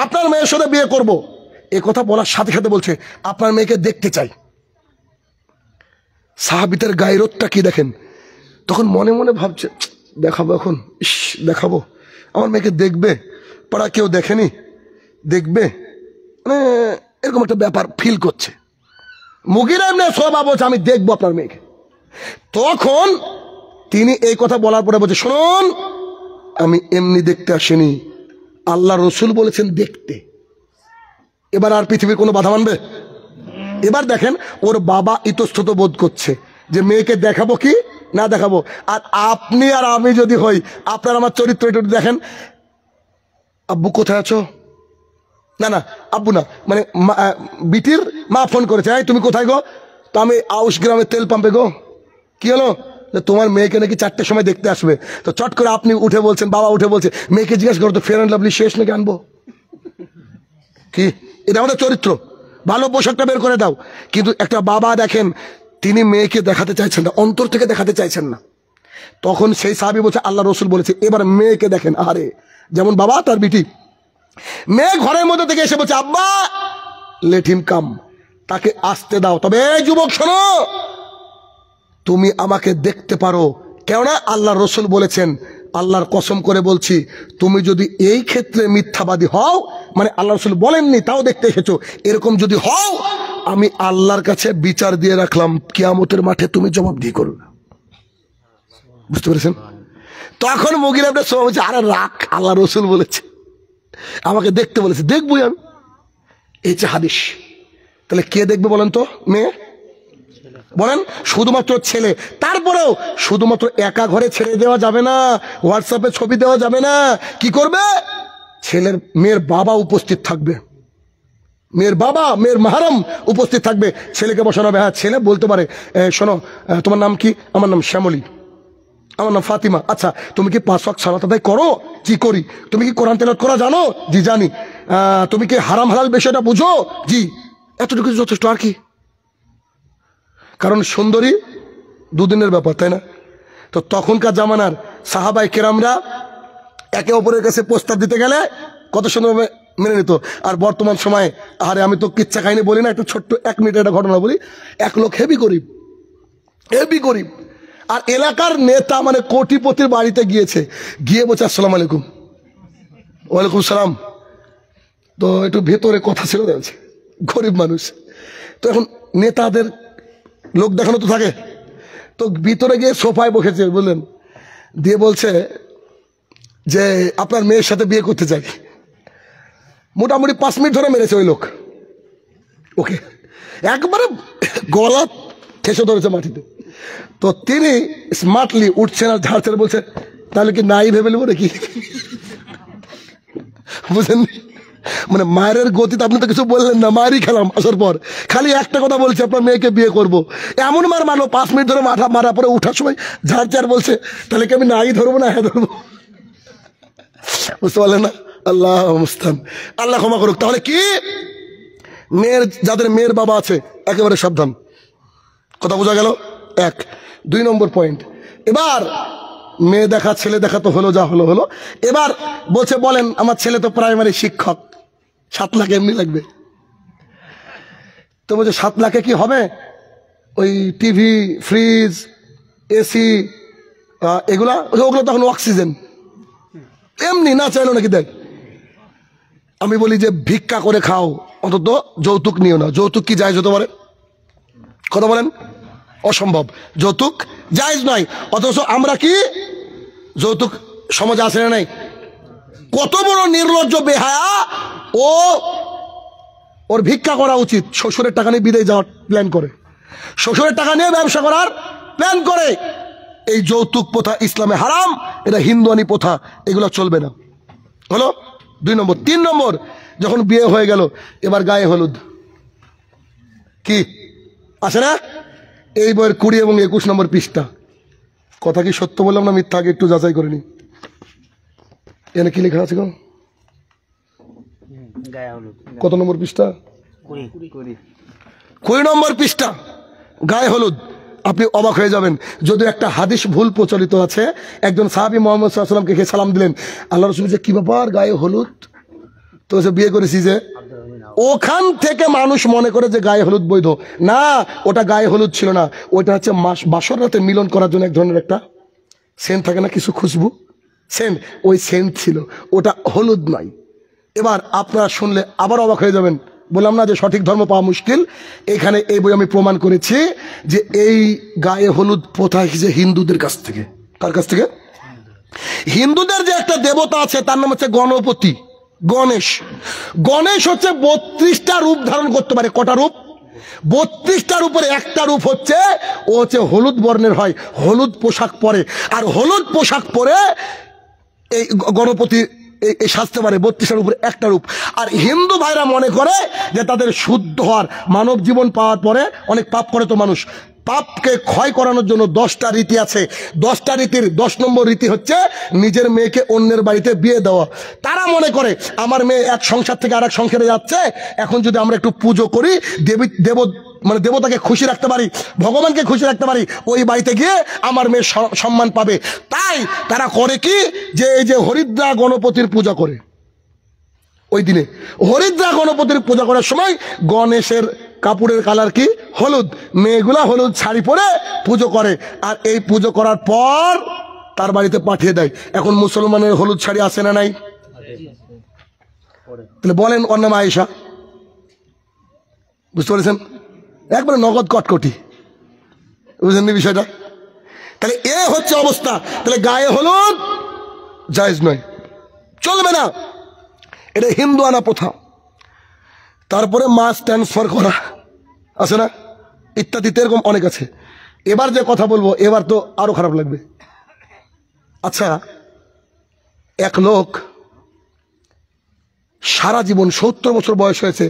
আপনার মেয়ের সাথে বিয়ে করব, এ কথা বলার সাথে সাথে বলছে আপনার মেয়েকে দেখতে চাই। সাহাবীদের গায়রতটা কি দেখেন। তখন মনে মনে ভাবছে, দেখাবো এখন, ইস দেখাবো, আমার মেয়েকে দেখবে, পাড়া কেউ দেখেনি, দেখবে, মানে এরকম একটা ব্যাপার ফিল করছে। মুগিরা ইবনে শুবা বলছে আমি দেখবো আপনার মেয়েকে। তখন তিনি এই কথা বলার পরে বলছে, শুনুন, আমি এমনি দেখতে আসিনি, আল্লাহ রসুল বলেছেন দেখতে। এবার আর পৃথিবীর কোনো বাধা মানবে? এবার দেখেন ওর বাবা ইতস্তত বোধ করছে যে মেয়েকে দেখাবো কি না দেখাবো। আর আপনি আর আমি যদি হই, আপনার আমার চরিত্র একটু দেখেন। আব্বু কোথায় আছো? না না আব্বু না, মানে বিটির মা ফোন করেছে, তুমি কোথায় গো? তো আমি আউশ গ্রামের তেল পাম্পে গো। কি হলো? তোমার মেয়েকে নাকি 4টের সময় দেখতে আসবে। তো চট করে আপনি উঠে বলছেন, বাবা উঠে বলছে, মেয়েকে জিজ্ঞাসা করো তো ফেয়ার অ্যান্ড লাভলি শেষ নাকি আনবো? কি এটা আমাদের চরিত্র? ভালো পোশাকটা বের করে দাও। কিন্তু একটা বাবা দেখেন, তিনি মেয়েকে দেখাতে চাইছেন না, অন্তর থেকে দেখাতে চাইছেন না। তখন সেই সাহাবী বলছে আল্লাহ রসুল বলেছে, এবার মেয়েকে দেখেন। আরে যেমন বাবা তার বিটি, মেয়ে ঘরের মধ্যে থেকে এসে বলছে, আব্বা লেট হিম কাম, তাকে আসতে দাও। তবে এই যুবক শোনো, তুমি আমাকে দেখতে পারো, কেননা আল্লাহ রসুল বলেছেন, আল্লাহর কসম করে বলছি, তুমি যদি এই ক্ষেত্রে মিথ্যাবাদী হও, মানে আল্লাহ রসুল বলেননি তাও দেখতে এসেছো, এরকম যদি হও, আমি আল্লাহর কাছে বিচার দিয়ে রাখলাম, কিয়ামতের মাঠে তুমি জবাবদিহি করবে। বুঝতে পেরেছেন? তখন মুগিরা ইবনে শুবা বলছে, আরে রাখ, আল্লাহ রসুল বলেছে, আমাকে দেখতে বলেছে, দেখবই আমি। এই যে হাদিস। তাহলে কে দেখবে বলেন তো? মেয়ে বলেন? শুধুমাত্র ছেলে। তারপরেও শুধুমাত্র একা ঘরে ছেড়ে দেওয়া যাবে না, হোয়াটসঅ্যাপে ছবি দেওয়া যাবে না। কি করবে? মেয়ের বাবা উপস্থিত থাকবে, মেয়ের বাবা, মেয়ের মাহরম উপস্থিত থাকবে। ছেলেকে বসানো হবে। হ্যাঁ, ছেলে বলতে পারে, শোনো তোমার নাম কি? আমার নাম শ্যামলী। আমার নাম ফাতিমা। আচ্ছা, তুমি কি 5 ওয়াক্ত সালাত আদায় করো? জি করি। তুমি কি কোরআন তেলাওয়াত করা জানো? জি জানি। তুমি কি হারাম হালাল বিষয়টা বুঝো? জি। এতটুকু যথেষ্ট। আর কি? কারণ সুন্দরী দুদিনের ব্যাপার, তাই না? তো তখনকার জামানার সাহাবায়ে কেরামরা একে অপরের কাছে প্রস্তাব দিতে গেলে কত সুন্দরভাবে মেনে নিত। আর বর্তমান সময়ে, আরে আমি তো কিচ্ছা কাহিনী বলি না, একটা ছোট্ট 1 মিনিটের একটা ঘটনা বলি। এক লোক হেভি গরিব, আর এলাকার নেতা মানে কোটিপতির বাড়িতে গিয়েছে, গিয়ে বলছে আসসালামু আলাইকুম। ওয়ালাইকুম সালাম। তো একটু ভেতরে কথা ছিল, দেখছে গরিব মানুষ, তো এখন নেতাদের লোক দেখানো তো থাকে, তো ভিতরে গিয়ে সোফায় বসেছে বললেন, দিয়ে বলছে যে আপনার মেয়ের সাথে বিয়ে করতে চাই। মোটামুটি 5 মিনিট ধরে মেরেছে ওই লোক ওকে, একবারে গলা ঠেসে ধরেছে মাটিতে। তো তিনি স্মার্টলি উঠছেন আর ঝাড়ছেন, বলছে তাহলে কি নাই ভেবে নেবো নাকি? বুঝলেন, মানে মায়ের গতিতে আপনি তো কিছু বললেন না, মায়েরই খেলাম আসার পর খালি একটা কথা বলছে আপনার মেয়েকে বিয়ে করবো, এমন মার মারলো 5 মিনিট ধরে মাথা মারা পরে উঠার সময় ঝাড়ছে আর বলছে তাহলে কি আমি নাই ধরবো না হ্যাঁ ধরবো? বুঝতে পারলেন না? আল্লাহ মুস্তান, আল্লাহ ক্ষমা করুক। তাহলে কি মেয়ের, যাদের মেয়ের বাবা আছে একেবারে সাবধান, কথা বোঝা গেল? 1 2 নম্বর পয়েন্ট। এবার মেয়ে দেখা ছেলে দেখা তো হলো, যা হলো হলো। এবার বলছে বলেন আমার ছেলে তো প্রাইমারি শিক্ষক, 7 লাখ এমনি লাগবে। তো বলছে 7 লাখে কি হবে? ওই টিভি, ফ্রিজ, এসি, এগুলা, ওগুলো তখন অক্সিজেন, এমনি না চাইলো নাকি দেখ। আমি বলি যে ভিক্ষা করে খাও, অন্তত যৌতুক নিও না। যৌতুক কি জায়েজ হতে পারে? কথা বলেন, অসম্ভব, যৌতুক জায়েজ নয়। অথচ আমরা কি যৌতুক সমাজে আসে না নাই? কত বড় নির্লজ্জ বেহায়া! ওর ভিক্ষা করা উচিত, শ্বশুরের টাকা নিয়ে বিদেশ যাওয়ার প্ল্যান করে, শ্বশুরের টাকা নিয়ে ব্যবসা করার প্ল্যান করে। এই যৌতুক প্রথা ইসলামে হারাম, এটা হিন্দুয়ানি প্রথা, এগুলো চলবে না। হলো 2 নম্বর। 3 নম্বর, যখন বিয়ে হয়ে গেল এবার গায়ে হলুদ কি আসে না? এই বইয়ের 20 এবং 21 নম্বর পৃষ্ঠা। কথা কি সত্য বললাম না মিথ্যা, আগে একটু যাচাই করে নি। এখানে কি লেখা আছে গো? কত নম্বর পৃষ্ঠা? 20 নম্বর পৃষ্ঠা, গায়ে হলুদ। আপনি অবাক হয়ে যাবেন, যদিও একটা হাদিস ভুল প্রচলিত আছে। একজন সাহাবী মুহাম্মদ সাল্লাল্লাহু আলাইহি ওয়াসাল্লামকে সালাম দিলেন, আল্লাহ রাসূল যে কি ব্যাপার গায়ে হলুদ? তো সে বিয়ে করেছি যে, ওখান থেকে মানুষ মনে করে যে গায়ে হলুদ বৈধ। না, ওটা গায়ে হলুদ ছিল না, ওটা হচ্ছে বাসর রাতে মিলন করার জন্য এক ধরনের একটা সেন্ট থাকে না, কিছু খুশবু সেন্ট, ওই সেন্ট ছিল, ওটা হলুদ নয়। এবার আপনারা শুনলে আবার অবাক হয়ে যাবেন। বললাম না যে সঠিক ধর্ম পাওয়া মুশকিল। এখানে এই বই আমি প্রমাণ করেছি যে এই গায়ে হলুদ প্রথা এসেছে হিন্দুদের কাছ থেকে। কার কাছ থেকে? হিন্দুদের যে একটা দেবতা আছে তার নাম হচ্ছে গণপতি, গণেশ। গণেশ হচ্ছে 32টা রূপ ধারণ করতে পারে। কটা রূপ? 32টার উপরে একটা রূপ হচ্ছে, ও হচ্ছে হলুদ বর্ণের হয়, হলুদ পোশাক পরে। আর হলুদ পোশাক পরে এই গণপতি এই সাজতে পারে, 32টার উপরে একটা রূপ। আর হিন্দু ভাইরা মনে করে যে তাদের শুদ্ধ হওয়ার, মানব জীবন পাওয়ার পরে অনেক পাপ করে তো মানুষ, পাপকে ক্ষয় করানোর জন্য 10টা রীতি আছে। 10টা রীতির 10 নম্বর রীতি হচ্ছে নিজের মেয়েকে অন্যের বাড়িতে বিয়ে দেওয়া। তারা মনে করে আমার মেয়ে এক সংসার থেকে আরেক সংসারে যাচ্ছে, এখন যদি আমরা একটু পুজো করি, মানে দেবতাকে খুশি রাখতে পারি, ভগবানকে খুশি রাখতে পারি, ওই বাড়িতে গিয়ে আমার মেয়ে সম্মান পাবে। তাই তারা করে কি, যে এই যে হরিদ্রা গণপতির পূজা করে, ওই দিনে হরিদ্রা গণপতির পূজা করার সময় গণেশের কাপড়ের কালার কি? হলুদ। মেয়েগুলা হলুদ শাড়ি পরে পুজো করে, আর এই পুজো করার পর তার বাড়িতে পাঠিয়ে দেয়। এখন মুসলমানের হলুদ শাড়ি আছে না নাই? তাহলে বলেন ওর নাম আয়েশা, বুঝতে পেরেছেন? একবারে নগদ কটকটি, বুঝলেন বিষয়টা? তাহলে এ হচ্ছে অবস্থা। তাহলে গায়ে হলুদ জায়েজ নয়, চলবে না, এটা হিন্দু আনা প্রথা। তারপরে মাস ট্রান্সফার করা আছে না, ইত্যাদিতে এরকম অনেক আছে। এবার যে কথা বলবো এবার তো আরো খারাপ লাগবে। আচ্ছা, এক লোক সারা জীবন 70 বছর বয়স হয়েছে,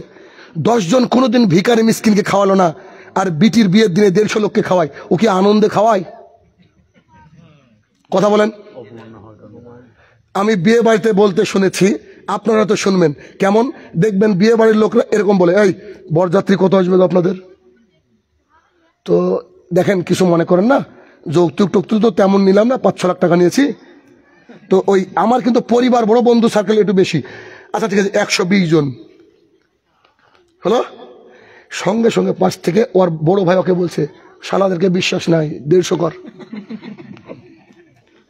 10 জন কোনোদিন ভিখারি মিসকিনকে খাওয়ালো না, আর বিটির বিয়ের দিনে 150 লোককে খাওয়ায়। ও কি আনন্দে খাওয়ায়? কথা বলেন। আমি বিয়ে বাড়িতে বলতে শুনেছি, আপনারা তো শুনবেন, কেমন দেখবেন বিয়ে বাড়ির লোকরা এরকম বলে, এই বরযাত্রী কত আসবে আপনাদের? তো দেখেন, কিছু মনে করেন না, যৌতুক টুকতুক তো তেমন নিলাম না, 5-6 লাখ টাকা নিয়েছি। তো ওই আমার কিন্তু পরিবার বড়, বন্ধু সার্কেল একটু বেশি। আচ্ছা ঠিক আছে, 120 জন হলো। সঙ্গে সঙ্গে পাশ থেকে ওর বড় ভাই ওকে বলছে, শালাদেরকে বিশ্বাস নাই, 150 কর,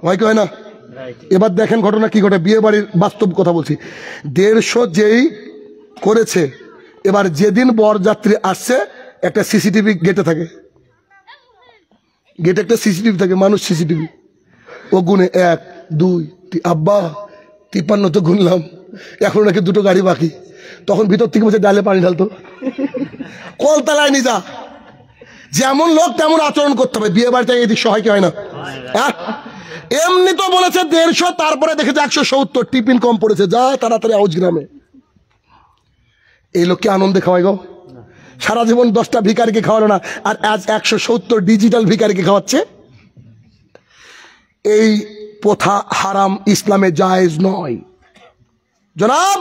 হয় কি হয় না? এবার দেখেন ঘটনা কি ঘটে, বিয়ে বাড়ির বাস্তব কথা বলছি। 150 যেই করেছে, এবার যেদিন বরযাত্রী আসছে একটা সিসিটিভি গেটে থাকে, গেটে একটা সিসিটিভি থাকে, মানুষ সিসিটিভি, ও গুনে 1 2 আব্বা 53 তো গুনলাম, এখন নাকি 2টো গাড়ি বাকি। তখন ভিতর থেকে বসে ডালে পানি ঢালতো, কলতলায় নিয়ে যা। যেমন লোক তেমন আচরণ করতে হবে, বিয়ে বাড়িতে এই দৃশ্য হয় কি হয় না? এমনি তো বলেছে 150, তারপরে দেখেছে 170, টিফিন কম পড়েছে, যা তাড়াতাড়ি আউজ গ্রামে। এই লোককে আনন্দে খাওয়াই গো, সারা জীবন 10টা ভিখারিকে খাওয়ালো না, আর আজ 170 ডিজিটাল ভিখারিকে খাওয়াচ্ছে। এই প্রথা হারাম, ইসলামে জায়েজ নয়। জনাব,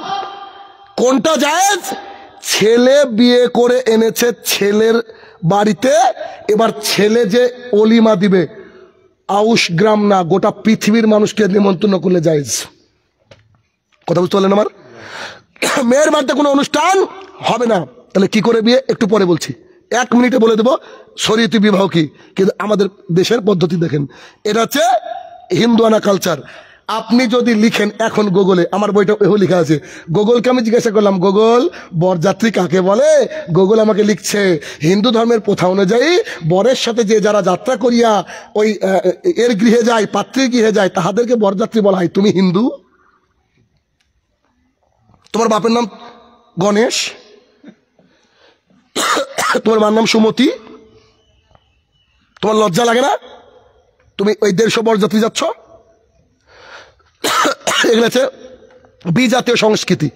কোনটা জায়েজ? ছেলে বিয়ে করে এনেছে ছেলের বাড়িতে, এবার ছেলে যে অলিমা দিবে, আউশ গ্রাম না গোটা পৃথিবীর মানুষকে নিমন্ত্রণ করলে জায়েজ। কথা বুঝতে পারলেন আমার? মেয়ের বাড়িতে কোনো অনুষ্ঠান হবে না, তাহলে কি করে বিয়ে? একটু পরে বলছি, 1 মিনিটে বলে দেবো শরীয়তি বিবাহ কি। কিন্তু আমাদের দেশের পদ্ধতি দেখেন, এটা হচ্ছে হিন্দুয়ানা কালচার। আপনি যদি লিখেন এখন গুগলে, আমার বইটা এও লেখা আছে, গুগলকে আমি জিজ্ঞাসা করলাম, গুগল বরযাত্রী কাকে বলে? গুগল আমাকে লিখছে, হিন্দু ধর্মের প্রথা অনুযায়ী বরের সাথে যে যারা যাত্রা করিয়া ওই এর গৃহে যায়, পাত্রীর গৃহে যায়, তাহাদেরকে বরযাত্রী বলা হয়। তুমি হিন্দু? তোমার বাপের নাম গণেশ, তোমার মার নাম সুমতি, তোমার লজ্জা লাগে না? তুমি ওই 150 বরযাত্রী যাচ্ছ? এগুলো হচ্ছে বিজাতীয় সংস্কৃতি।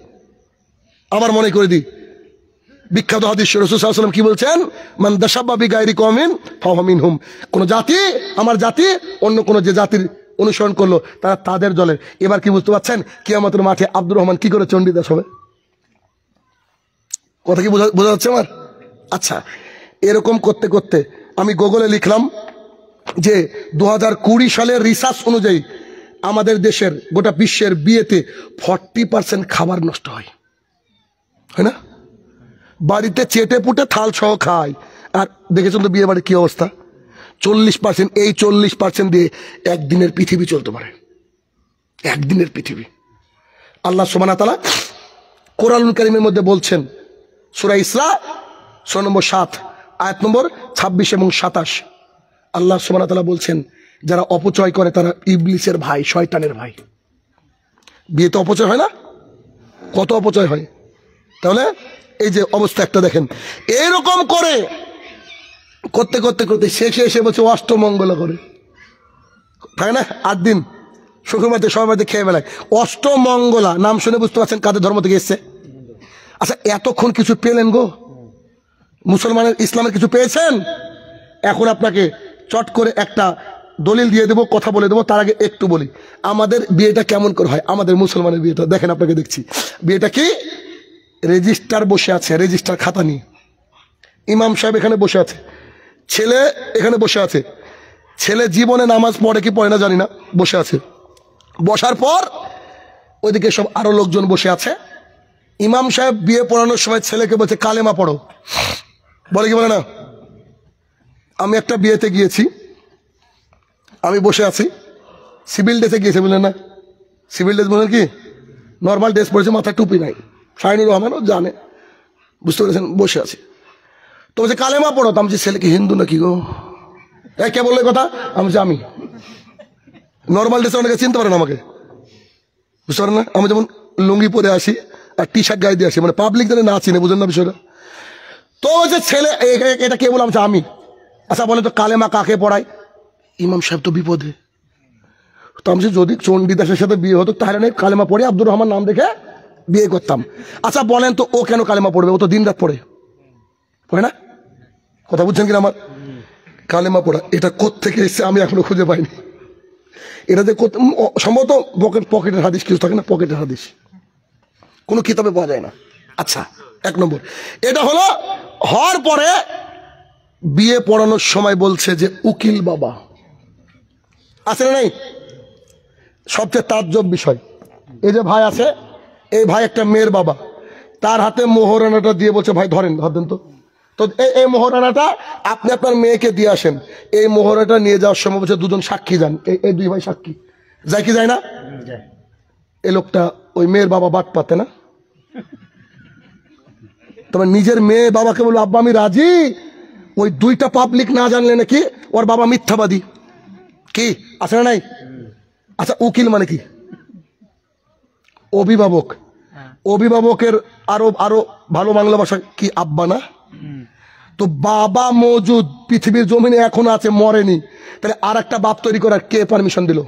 আবার মনে করে দিই, বিখ্যাত হাদিস রাসূল সাল্লাল্লাহু আলাইহি ওয়াসাল্লাম কি বলছেন? মান দাশাব্বা বিগাইরি কওমিন ফাহুয়া মিনহুম। কোন জাতি, আমার জাতি অন্য কোন যে জাতির অনুসরণ করলো, তারা তাদের দলের। এবার কি বুঝতে পারছেন? কিয়ামতের মাঠে আব্দুর রহমান কি করে চণ্ডীদাস হবে? কথা কি বোঝা যাচ্ছে আমার? আচ্ছা, এরকম করতে করতে আমি গুগলে লিখলাম যে 2020 সালের রিসার্চ অনুযায়ী আমাদের দেশের গোটা বিশ্বের বিয়েতে 40% খাবার নষ্ট হয়, হয় না? বাড়িতে চেটে পুটে থাল সহ খায়। আর দেখেছেন তো বিয়ে বাড়ির কি অবস্থা? 40%। এই 40% দিয়ে একদিনের পৃথিবী চলতে পারে, একদিনের পৃথিবী। আল্লাহ সুবহানাহু ওয়া তাআলা কোরআনুল কারীমের মধ্যে বলছেন, সূরা ইসরা সূরা নম্বর 7 আয়াত নম্বর 26 এবং 27, আল্লাহ সুবহানাহু ওয়া তাআলা বলছেন, যারা অপচয় করে তারা ইবলিসের ভাই, শয়তানের ভাই। বিয়েতে অপচয় হয় না? কত অপচয় হয়। তাহলে এই যে অবস্থা একটা দেখেন, এরকম করে করতে করতে করতে শেষে এসে বলছে অষ্টমঙ্গলা করে, তাই না? 8 দিন সুখমাতে সবাই খেয়ে বেলায় অষ্টমঙ্গলা। নাম শুনে বুঝতে পারছেন কাদের ধর্ম থেকে এসছে? আচ্ছা, এতক্ষণ কিছু পেলেন গো? মুসলমানের ইসলামের কিছু পেয়েছেন? এখন আপনাকে চট করে একটা দলিল দিয়ে দেবো, কথা বলে দেবো। তার আগে একটু বলি আমাদের বিয়েটা কেমন করে হয়। আমাদের মুসলমানের বিয়েটা দেখেন, আপনাকে দেখছি বিয়েটা কি, রেজিস্টার বসে আছে, রেজিস্টার খাতা নিয়ে ইমাম সাহেব এখানে বসে আছে, ছেলে এখানে বসে আছে। ছেলে জীবনে নামাজ পড়ে কি পড়ে না জানি না, বসে আছে। বসার পর ওইদিকে সব আরো লোকজন বসে আছে। ইমাম সাহেব বিয়ে পড়ানোর সময় ছেলেকে বলছে কালেমা পড়ো, বলে কি বলে না? আমি একটা বিয়েতে গিয়েছি, আমি বসে আছি, সিভিল ড্রেসে গিয়েছে, বুঝলেন না? সিভিল ড্রেস বলেন কি, নর্মাল ড্রেস পরেছে, মাথায় টুপি নাই। শাহিনুর রহমানও জানে, বুঝতে পেরেছেন? বসে আছে, তো বলছে কালেমা পড়ো। তো আমি ছেলেকে হিন্দু নাকি গো? কে বললো কথা? আমি নর্মাল ড্রেসে অনেকে চিনতে পারেন আমাকে, বুঝতে পারেন না? আমি যেমন লুঙ্গি পরে আসি আর টি শার্ট গায়ে দিয়ে আসি, মানে পাবলিক যেন না চিনে, বুঝলেন না বিষয়টা? তো যে ছেলে এটা কে বললাম? আমি। আচ্ছা বলে তো কালেমা কাকে পড়ায়? ইমাম সাহেব তো বিপদে। তো আমি যদি চণ্ডীদাসের সাথে বিয়ে হতো তাহলে নাই কালেমা পড়ে আব্দুর রহমান নাম দেখে বিয়ে করতাম। আচ্ছা বলেন তো ও কেন কালেমা পড়বে? ও তো দিন রাত পড়ে না? কথা বুঝছেন কিনা আমার? কালেমা পড়া এটা কোত্থেকে এসছে আমি এখনো খুঁজে পাইনি। এটা যে সম্ভবত পকেটের হাদিস কিছু থাকে না, পকেটের হাদিস কোনো কিতাবে পাওয়া যায় না। আচ্ছা, 1 নম্বর এটা হলো। হওয়ার পরে বিয়ে পড়ানোর সময় বলছে যে উকিল বাবা আছে না? নাই? সবচেয়ে তাজ্জব বিষয়, এই যে ভাই আছে, এই ভাই একটা মেয়ের বাবা, তার হাতে মোহরানাটা দিয়ে বলছে ভাই ধরেন, হাত দেন তো। তো এই মোহরানাটা আপনি আপনার মেয়েকে দিয়ে আসেন। এই মোহরাটা নিয়ে যাওয়ার সময় বলছে দুজন সাক্ষী যান, এই দুই ভাই সাক্ষী যায় কি যায় না? এই লোকটা ওই মেয়ের বাবা বাট পাতে না, তবে নিজের মেয়ে বাবাকে বললো আব্বা আমি রাজি। ওই দুইটা পাবলিক না জানলে নাকি ওর বাবা মিথ্যাবাদী। কি আছে না নাই? আচ্ছা উকিল মানে কি? অভিভাবক। অভিভাবকের আরো আরো ভালো বাংলা ভাষা কি? আব্বা না? তো বাবা মজুদ পৃথিবীর জমিনে এখন আছে, মরেনি, তাহলে আর একটা বাপ তৈরি করার কে পারমিশন দিল?